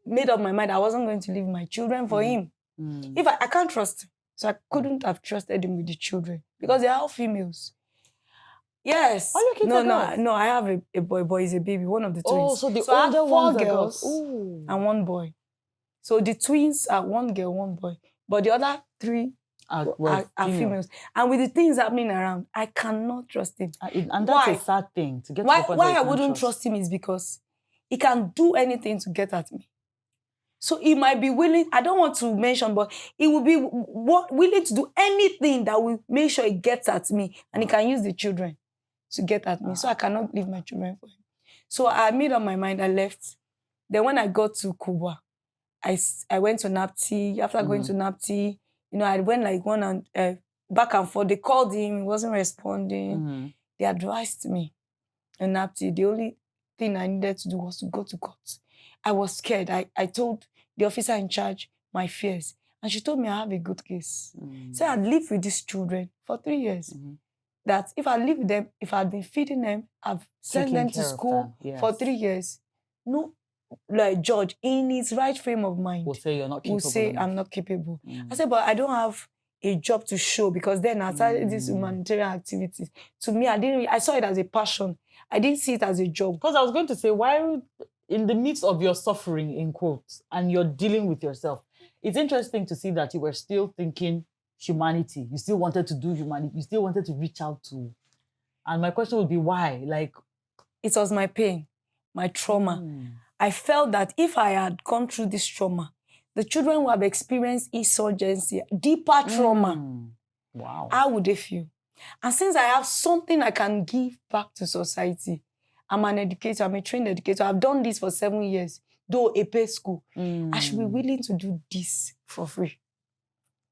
made up my mind I wasn't going to leave my children for him. If I can't trust him. So I couldn't have trusted him with the children, because they are all females. Yes. All your kids are girls? No, I have a boy. Boy is a baby, one of the twins. Oh, so the I older have 4 ones girls and 1 boy. So the twins are 1 girl, 1 boy. But the other 3 are females. And with the things happening around, I cannot trust him. And that's a sad thing. To get why I wouldn't trust him is because he can do anything to get at me. So he might be willing, I don't want to mention, but he will be willing to do anything that will make sure he gets at me. And he can use the children to get at me. So I cannot leave my children for him. So I made up my mind, I left. Then when I got to Cuba, I went to NAPTI. After going to NAPTI, I went like back and forth. They called him, he wasn't responding. They advised me in NAPTI. The only thing I needed to do was to go to court. I was scared. I told the officer in charge my fears. And she told me I have a good case. So I'd lived with these children for 3 years. That if I live with them, if I'd been feeding them, I've sent them to school for 3 years. No, like judge in his right frame of mind will say you're not capable. Will say I'm not capable. I said, but I don't have a job to show, because then I started these humanitarian activities. To me, I saw it as a passion. I didn't see it as a job. Because I was going to say, why in the midst of your suffering, in quotes, and you're dealing with yourself, it's interesting to see that you were still thinking humanity. You still wanted to do humanity. You still wanted to reach out to. And my question would be, why? Like, it was my pain, my trauma. I felt that if I had gone through this trauma, the children who have experienced insurgency, deeper trauma, wow, how would they feel? And since I have something I can give back to society, I'm an educator, I'm a trained educator. I've done this for 7 years, though a paid school. I should be willing to do this for free.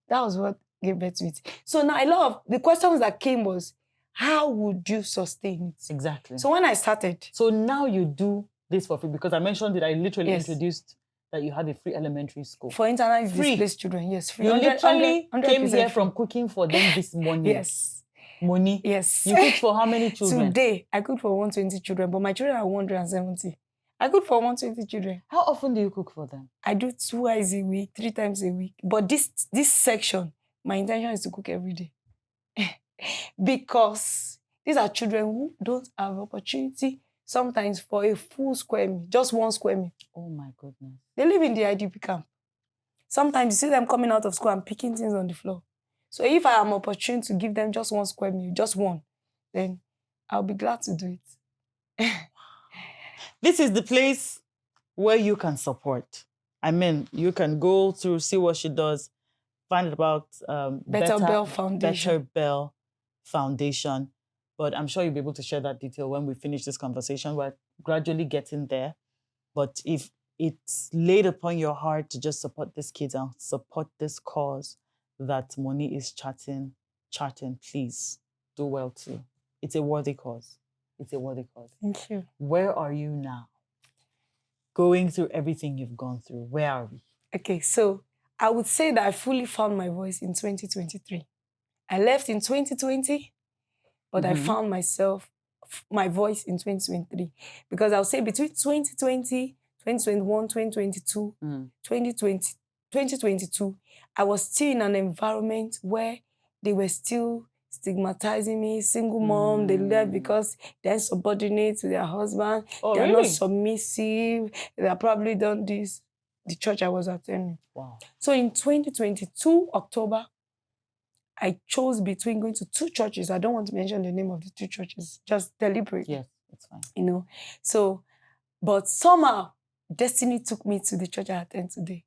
That was what gave birth to it. So now a lot of the questions that came was, how would you sustain it? Exactly. So when I started. So now you do this for free, because I mentioned that I literally introduced that you had a free elementary school. For internally displaced children, yes. Free. You literally came here from cooking for them this morning. Yes. Money. Yes. You cooked for how many children? Today, I cooked for 120 children, but my children are 170. I cook for 120 children. How often do you cook for them? I do twice a week, 3 times a week. But this section, my intention is to cook every day. Because these are children who don't have opportunity sometimes for a full square meal, just 1 square meal. Oh my goodness. They live in the IDP camp. Sometimes you see them coming out of school and picking things on the floor. So if I am opportune to give them just 1 square meal, just 1, then I'll be glad to do it. This is the place where you can support. I mean, you can go through, see what she does, find out about Better Bell Foundation. Better Bell Foundation. But I'm sure you'll be able to share that detail when we finish this conversation. We're gradually getting there. But if it's laid upon your heart to just support these kids and support this cause that Moni is charting, please do well too. It's a worthy cause. It's a worthy cause. Thank you. Where are you now? Going through everything you've gone through, where are we? Okay, so I would say that I fully found my voice in 2023. I left in 2020, but I found my voice in 2023. Because I'll say between 2020, 2021, 2022, 2022, I was still in an environment where they were still stigmatizing me, single mom. They left because they're subordinate to their husband. They're not submissive. They have probably done this. The church I was attending. Wow. So in 2022, October, I chose between going to 2 churches. I don't want to mention the name of the 2 churches, just deliberately. Yes, it's fine. So, but somehow, destiny took me to the church I attend today.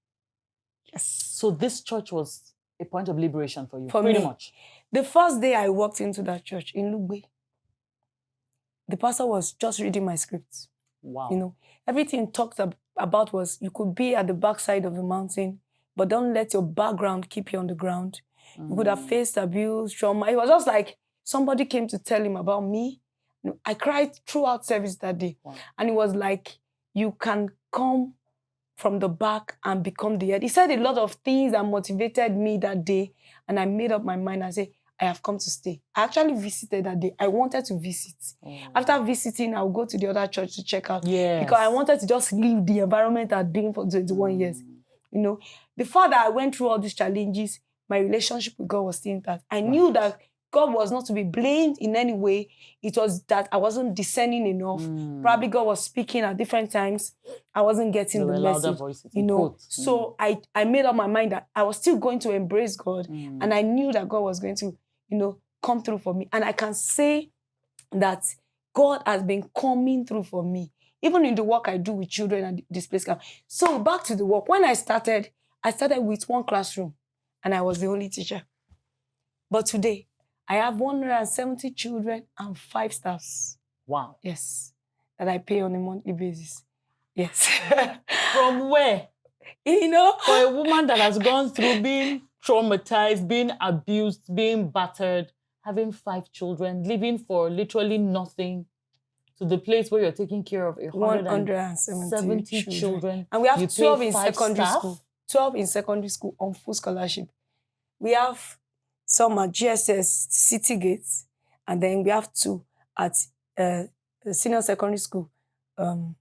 Yes. So this church was a point of liberation for you, pretty much. The first day I walked into that church in Lugbe, the pastor was just reading my scripts. Wow. Everything talked about was you could be at the backside of the mountain, but don't let your background keep you on the ground. You could have faced abuse, trauma. It was just like somebody came to tell him about me. I cried throughout service that day. Wow. And it was like, you can come from the back and become the head. He said a lot of things that motivated me that day. And I made up my mind. I said, I have come to stay. I actually visited that day. I wanted to visit. After visiting, I'll go to the other church to check out. Yes. Because I wanted to just leave the environment I'd been for 21 years. Before that I went through all these challenges, my relationship with God was still intact. I knew that God was not to be blamed in any way. It was that I wasn't discerning enough. Probably God was speaking at different times. I wasn't getting the message. Voices, So I made up my mind that I was still going to embrace God. And I knew that God was going to, come through for me. And I can say that God has been coming through for me even in the work I do with children and displaced camp. So back to the work. When I started with one classroom and I was the only teacher. But today, I have 170 children and 5 staffs. Wow. Yes. That I pay on a monthly basis. Yes. From where? You know? For a woman that has gone through being traumatized, being abused, being battered, having 5 children, living for literally nothing, to the place where you're taking care of 170 children. And we have 12 in secondary school. 12 in secondary school on full scholarship. We have some at GSS City Gates, and then we have 2 at the senior secondary school. The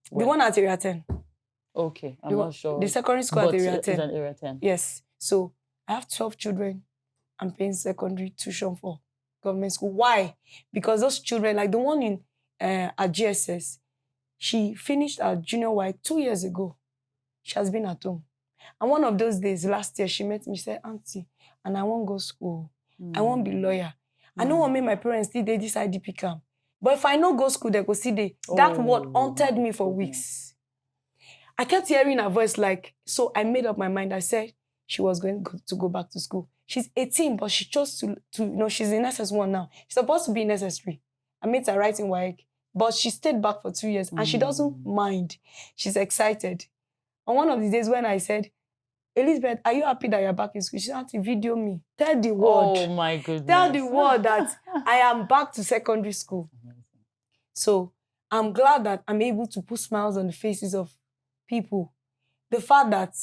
one at Area 10. Okay, I'm not sure. The secondary school at Area 10. It's an Area 10. Yes. So I have 12 children I'm paying secondary tuition for government school. Why? Because those children, like the one in at GSS, she finished her junior Y 2 years ago. She has been at home. And one of those days, last year, she met me, she said, Auntie, and I won't go school. I won't be lawyer. I don't want to make my parents still they this IDP camp. But if I no go school, they go see they. That word haunted me for weeks. I kept hearing her voice like, so I made up my mind. I said she was going to go back to school. She's 18, but she chose to she's in SS1 now. She's supposed to be in SS3. I made her writing WAEC, but she stayed back for 2 years and she doesn't mind. She's excited. On one of the days when I said, Elizabeth, are you happy that you're back in school? She had to video me. Tell the world. Oh my goodness. Tell the world that I am back to secondary school. So I'm glad that I'm able to put smiles on the faces of people. The fact that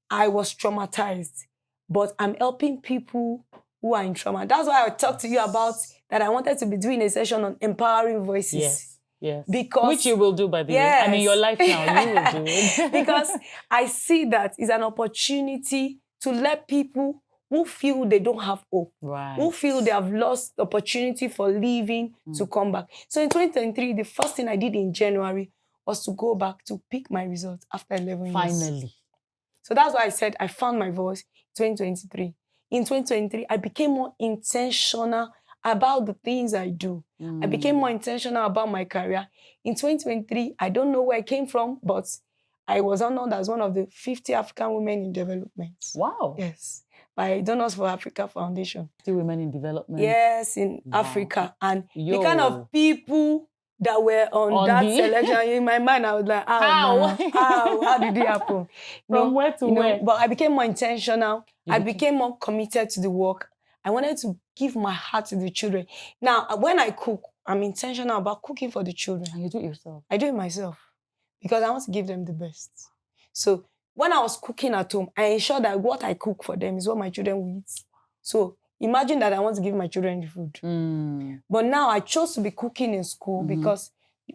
I was traumatized, but I'm helping people who are in trauma. That's why I talked to you about that I wanted to be doing a session on empowering voices. Yes. Yes. Because, which you will do, by the way. I mean, your life now, you will do it. Because I see that it's an opportunity to let people who feel they don't have hope, right, who feel they have lost the opportunity for living to come back. So in 2023, the first thing I did in January was to go back to pick my results after 11 years. Finally. So that's why I said I found my voice in 2023. In 2023, I became more intentional about the things I do. I became more intentional about my career. In 2023, I don't know where I came from, but I was honored as one of the 50 African women in development. Wow. Yes. By Donors for Africa Foundation. 50 women in development? Yes, in Africa. And the kind of people that were on that selection, in my mind, I was like, how did it happen? From where to where? But I became more intentional. I became more committed to the work. I wanted to give my heart to the children. Now, when I cook, I'm intentional about cooking for the children. And you do it yourself? I do it myself because I want to give them the best. So when I was cooking at home, I ensured that what I cook for them is what my children will eat. So imagine that I want to give my children the food. But now I chose to be cooking in school because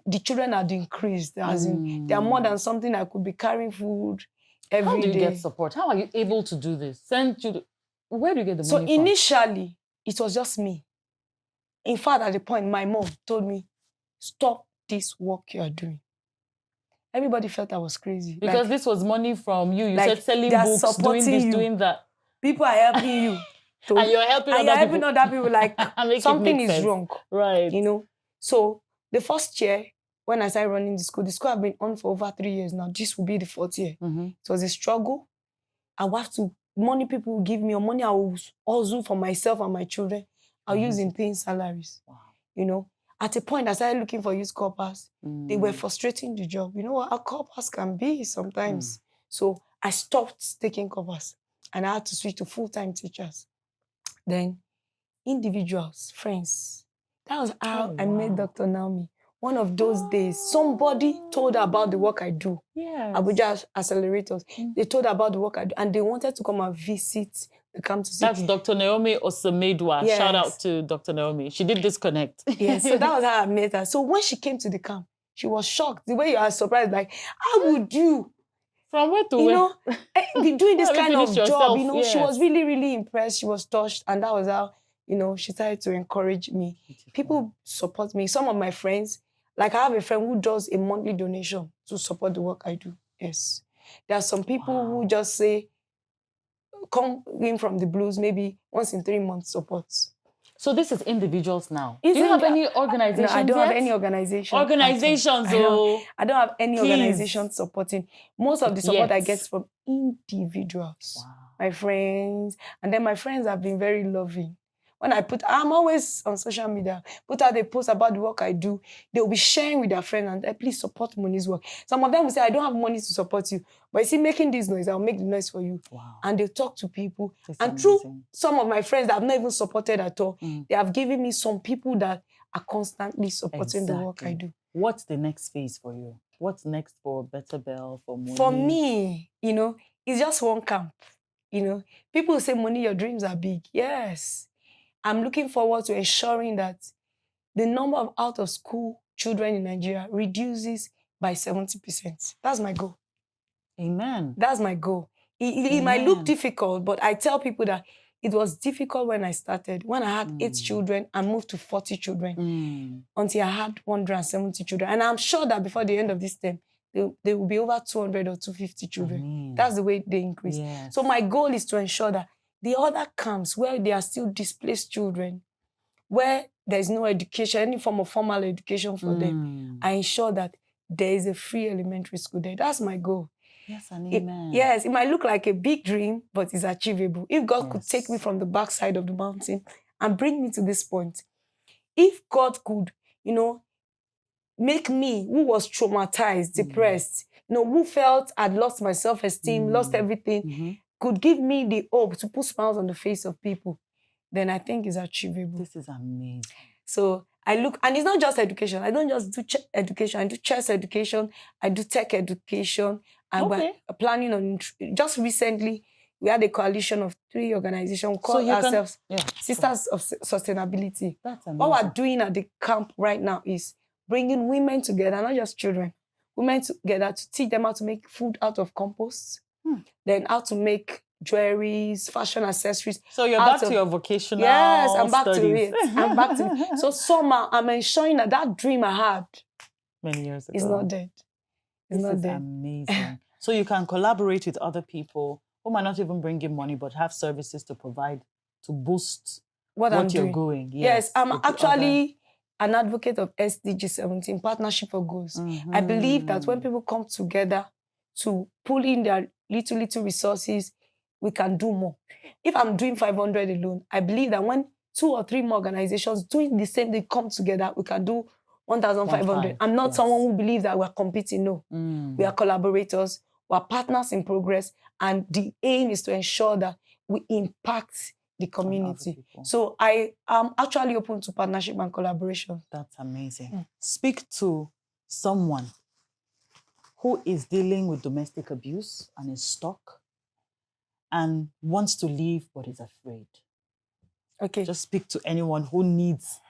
the children are increased. As in, they are more than something I could be carrying food every day. How do you get support? How are you able to do this? Where do you get the money So from? initially, it was just me. In fact, at the point, my mom told me, stop this work you are doing. Everybody felt I was crazy. Because this was money from you. You said selling books, doing this, doing that. People are helping you. And you're helping other people. Like, something is wrong. Right. So the first year, when I started running the school have been on for over 3 years now. This will be the 4th year. It was a struggle. I will have to, money people will give me, or money I will also for myself and my children. I'll use in paying salaries. Wow. At a point, I started looking for youth corpers. They were frustrating the job. You know what? Our corpers can be sometimes. So I stopped taking corpers and I had to switch to full-time teachers. Then individuals, friends. That was how I met Dr. Naomi. One of those days, somebody told her about the work I do. Yes. Abuja Accelerators. They told her about the work I do, and they wanted to come and visit the camp to see. That's Dr. Naomi Osamedwa. Yes. Shout out to Dr. Naomi. She did disconnect. Yes, so that was how I met her. So when she came to the camp, she was shocked. The way you are surprised, like, how would you? From where to where? Be doing this kind of job, Yes. She was really, really impressed. She was touched, and that was how, she started to encourage me. Beautiful. People support me. Some of my friends, like I have a friend who does a monthly donation to support the work I do. Yes. There are some people who just say, come in from the blues, maybe once in 3 months support. So this is individuals now. It's Do you have indi- any organizations No, I don't have yet? any organization. Organizations, I don't have any please. organization supporting. Most of the support I Yet. get is from individuals, Wow. my friends, and then my friends have been very loving. When I'm always on social media, put out a post about the work I do, they'll be sharing with their friends and please support Moni's work. Some of them will say, I don't have money to support you, but you see, making this noise, I'll make the noise for you. Wow. And they'll talk to people. That's and amazing. through some of my friends that I've not even supported at all, they have given me some people that are constantly supporting the work I do. What's the next phase for you? What's next for Better Bell, for Moni? For me, it's just one camp. People say, Moni, your dreams are big. Yes. I'm looking forward to ensuring that the number of out-of-school children in Nigeria reduces by 70%. That's my goal. Amen. That's my goal. It might look difficult, but I tell people that it was difficult when I started, when I had 8 children and moved to 40 children until I had 170 children. And I'm sure that before the end of this term, there will be over 200 or 250 children. That's the way they increase. Yes. So my goal is to ensure that the other camps where there are still displaced children, where there's no education, any form of formal education for them, I ensure that there is a free elementary school there. That's my goal. Yes, and amen. It might look like a big dream, but it's achievable. If God could take me from the backside of the mountain and bring me to this point, if God could, make me, who was traumatized, depressed, who felt I'd lost my self-esteem, lost everything, could give me the hope to put smiles on the face of people, then I think it's achievable. This is amazing. So I look, and it's not just education. I don't just do education. I do chess education. I do tech education. And we're planning on, just recently, we had a coalition of 3 organizations called ourselves Sisters of Sustainability. That's amazing. What we're doing at the camp right now is bringing women together, not just children, women together to teach them how to make food out of compost, then how to make jewelries, fashion accessories. So you're back to your vocational Yes, I'm back studies. to it. I'm back to it. So somehow I'm ensuring that dream I had many years ago is not dead. It's not dead. Amazing. So you can collaborate with other people who might not even bring in money, but have services to provide to boost what you're doing. Yes, I'm actually an advocate of SDG 17, Partnership for Goals. I believe that when people come together to pull in their little resources, we can do more. If I'm doing 500 alone, I believe that when 2 or 3 more organizations doing the same thing come together, we can do 1,500. I'm not someone who believes that we're competing. No, we are collaborators, we're partners in progress, and the aim is to ensure that we impact the community. So I am actually open to partnership and collaboration. That's amazing. Speak to someone who is dealing with domestic abuse and is stuck and wants to leave but is afraid. Okay. Just speak to anyone who needs.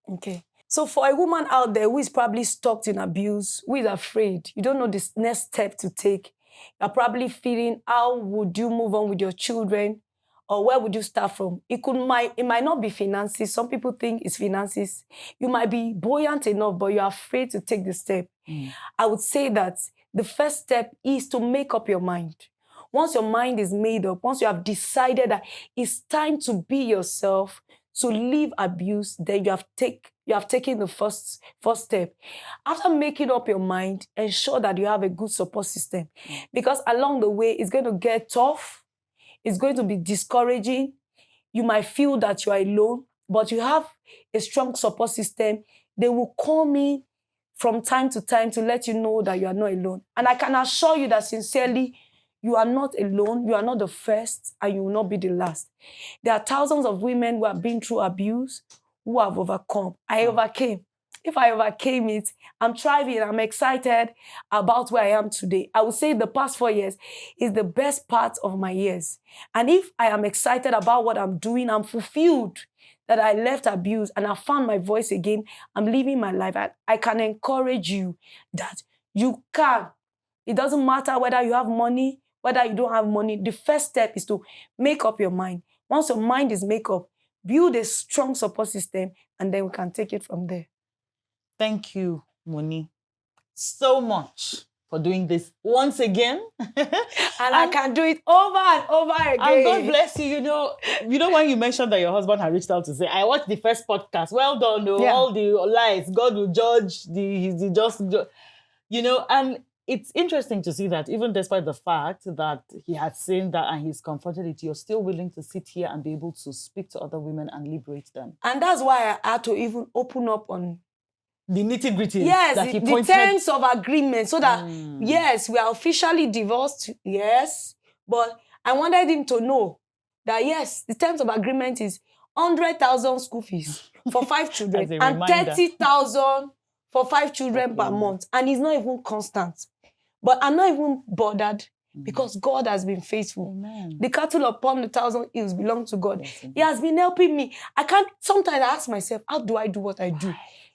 Okay. So for a woman out there who is probably stuck in abuse, who is afraid, you don't know the next step to take, you're probably feeling, how would you move on with your children? Or where would you start from? It might not be finances. Some people think it's finances. You might be buoyant enough, but you're afraid to take the step. I would say that the first step is to make up your mind. Once your mind is made up, once you have decided that it's time to be yourself, to leave abuse, then you have taken the first step. After making up your mind, ensure that you have a good support system. Because along the way, it's going to get tough. It's going to be discouraging. You might feel that you are alone, but you have a strong support system. They will call me from time to time to let you know that you are not alone. And I can assure you that sincerely, you are not alone. You are not the first, and you will not be the last. There are thousands of women who have been through abuse, who have overcome. I overcame. If I overcame it, I'm thriving, I'm excited about where I am today. I would say the past 4 years is the best part of my years. And if I am excited about what I'm doing, I'm fulfilled that I left abuse and I found my voice again, I'm living my life. I can encourage you that you can. It doesn't matter whether you have money, whether you don't have money. The first step is to make up your mind. Once your mind is made up, build a strong support system, and then we can take it from there. Thank you, Moni, so much for doing this once again. And I can do it over and over again. And God bless you. You know when you mentioned that your husband had reached out to say, I watched the first podcast. Well done, no, Yeah. all the lies. God will judge the just, and it's interesting to see that even despite the fact that he had seen that and he's confronted it, you're still willing to sit here and be able to speak to other women and liberate them. And that's why I had to even open up on the nitty-gritty. Yes, that the terms of agreement, so that, yes, we are officially divorced, yes, but I wanted him to know that, yes, the terms of agreement is 100,000 school fees for 5 children and 30,000 for 5 children per month. And it's not even constant. But I'm not even bothered because God has been faithful. Amen. The cattle upon 1,000 hills belong to God. Yes, he has been helping me. Sometimes I ask myself, how do I do what I do?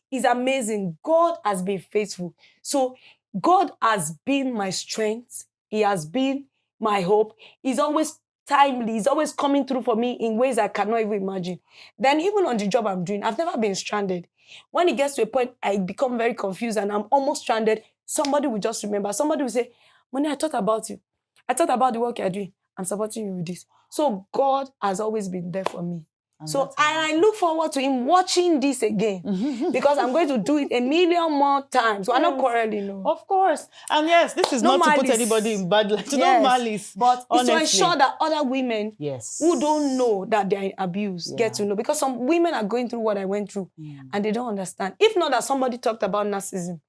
It's amazing. God has been faithful. So God has been my strength. He has been my hope. He's always timely. He's always coming through for me in ways I cannot even imagine. Then even on the job I'm doing, I've never been stranded. When it gets to a point, I become very confused and I'm almost stranded. Somebody will just remember. Somebody will say, Moni, I thought about you. I thought about the work you're doing. I'm supporting you with this. So God has always been there for me. And I look forward to him watching this again because I'm going to do it 1,000,000 more times. We're not quarreling, no. Of course. And yes, this is not to put anybody in bad light. No malice. But it's to ensure that other women yes, who don't know that they're in abuse get to know. Because some women are going through what I went through and they don't understand. If not that somebody talked about narcissism,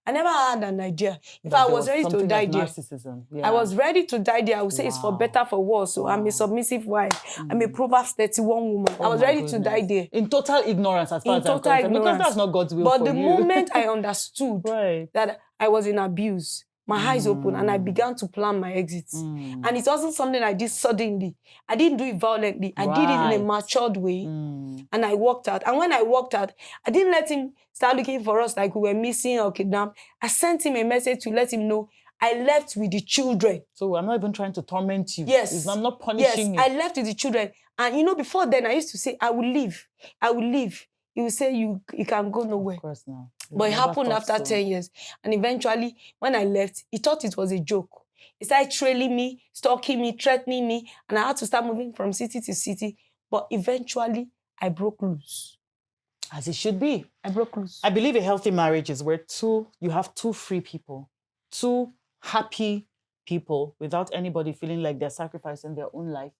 I never had an idea. If I was ready to die there, I was ready to die there. I would say it's for better, for worse. So I'm a submissive wife. I'm a Proverbs 31 woman. I was ready to die there. In total ignorance as far as I'm concerned. Because that's not God's will for you. But the moment I understood that I was in abuse, my eyes opened and I began to plan my exits. And it wasn't something I did suddenly. I didn't do it violently. I did it in a matured way. And I walked out. And when I walked out, I didn't let him start looking for us like we were missing or kidnapped. I sent him a message to let him know I left with the children. So I'm not even trying to torment you. Yes. I'm not punishing you. I left with the children. And before then, I used to say, I will leave. I will leave. He would say, you can go nowhere. Of course now. But it happened after 10 years. And eventually, when I left, he thought it was a joke. He started trailing me, stalking me, threatening me. And I had to start moving from city to city. But eventually, I broke loose. As it should be. I broke loose. I believe a healthy marriage is where you have 2 free people, 2 happy people without anybody feeling like they're sacrificing their own life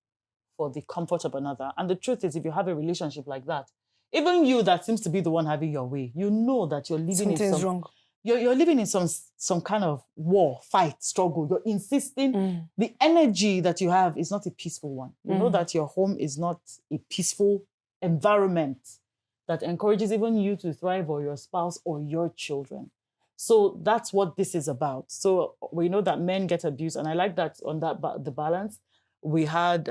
for the comfort of another. And the truth is, if you have a relationship like that, even you that seems to be the one having your way, you know that you're living Something's wrong. You're living in some kind of war, fight, struggle. You're insisting the energy that you have is not a peaceful one. You know that your home is not a peaceful environment that encourages even you to thrive or your spouse or your children. So that's what this is about. So we know that men get abused, and I like that on the balance. We had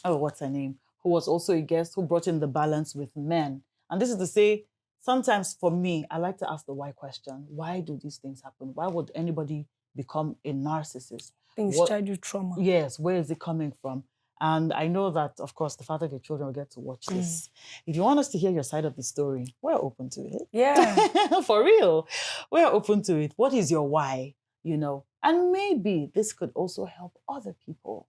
what's her name? Who was also a guest who brought in the balance with men. And this is to say, sometimes for me, I like to ask the why question. Why do these things happen? Why would anybody become a narcissist? Childhood trauma. Yes, where is it coming from? And I know that, of course, the father of your children will get to watch this. If you want us to hear your side of the story, we're open to it. Yeah. For real. We're open to it. What is your why? And maybe this could also help other people.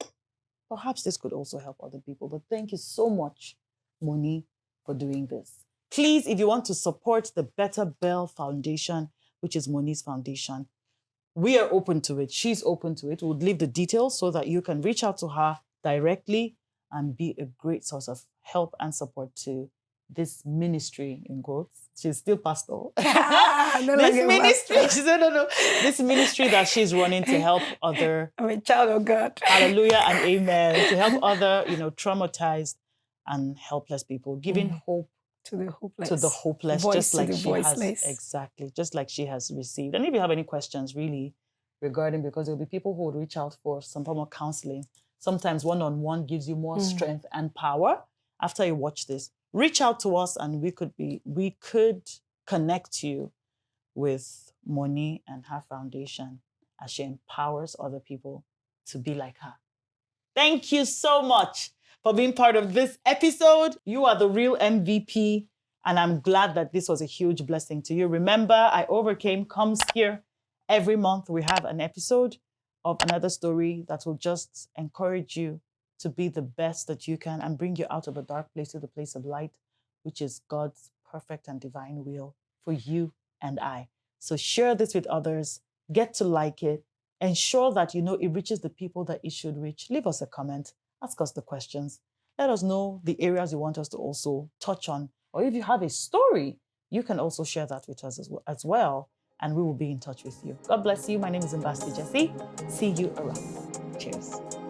Perhaps this could also help other people. But thank you so much, Moni, for doing this. Please, if you want to support the Better Bell Foundation, which is Moni's foundation, we are open to it. She's open to it. We'll leave the details so that you can reach out to her directly and be a great source of help and support to this ministry in growth. She's still pastor. This ministry. She said, no. This ministry that she's running to help other. I'm a child of God. Hallelujah and amen. To help other, traumatized and helpless people, giving hope to the hopeless. To the hopeless, voice just like she voiceless. has. Exactly, just like she has received. And if you have any questions really regarding, because there'll be people who would reach out for some form of counseling. Sometimes one-on-one gives you more strength and power. After you watch this, reach out to us and we could connect you with Moni and her foundation as she empowers other people to be like her. Thank you so much for being part of this episode. You are the real MVP, and I'm glad that this was a huge blessing to you. Remember, I Overcame comes here Every month, we have an episode of another story that will just encourage you to be the best that you can and bring you out of a dark place to the place of light, which is God's perfect and divine will for you and I. So share this with others, get to like it, ensure that you know it reaches the people that it should reach. Leave us a comment, ask us the questions, let us know the areas you want us to also touch on. Or if you have a story, you can also share that with us as well, and we will be in touch with you. God bless you. My name is Mbasti Jesse. See you around. Cheers.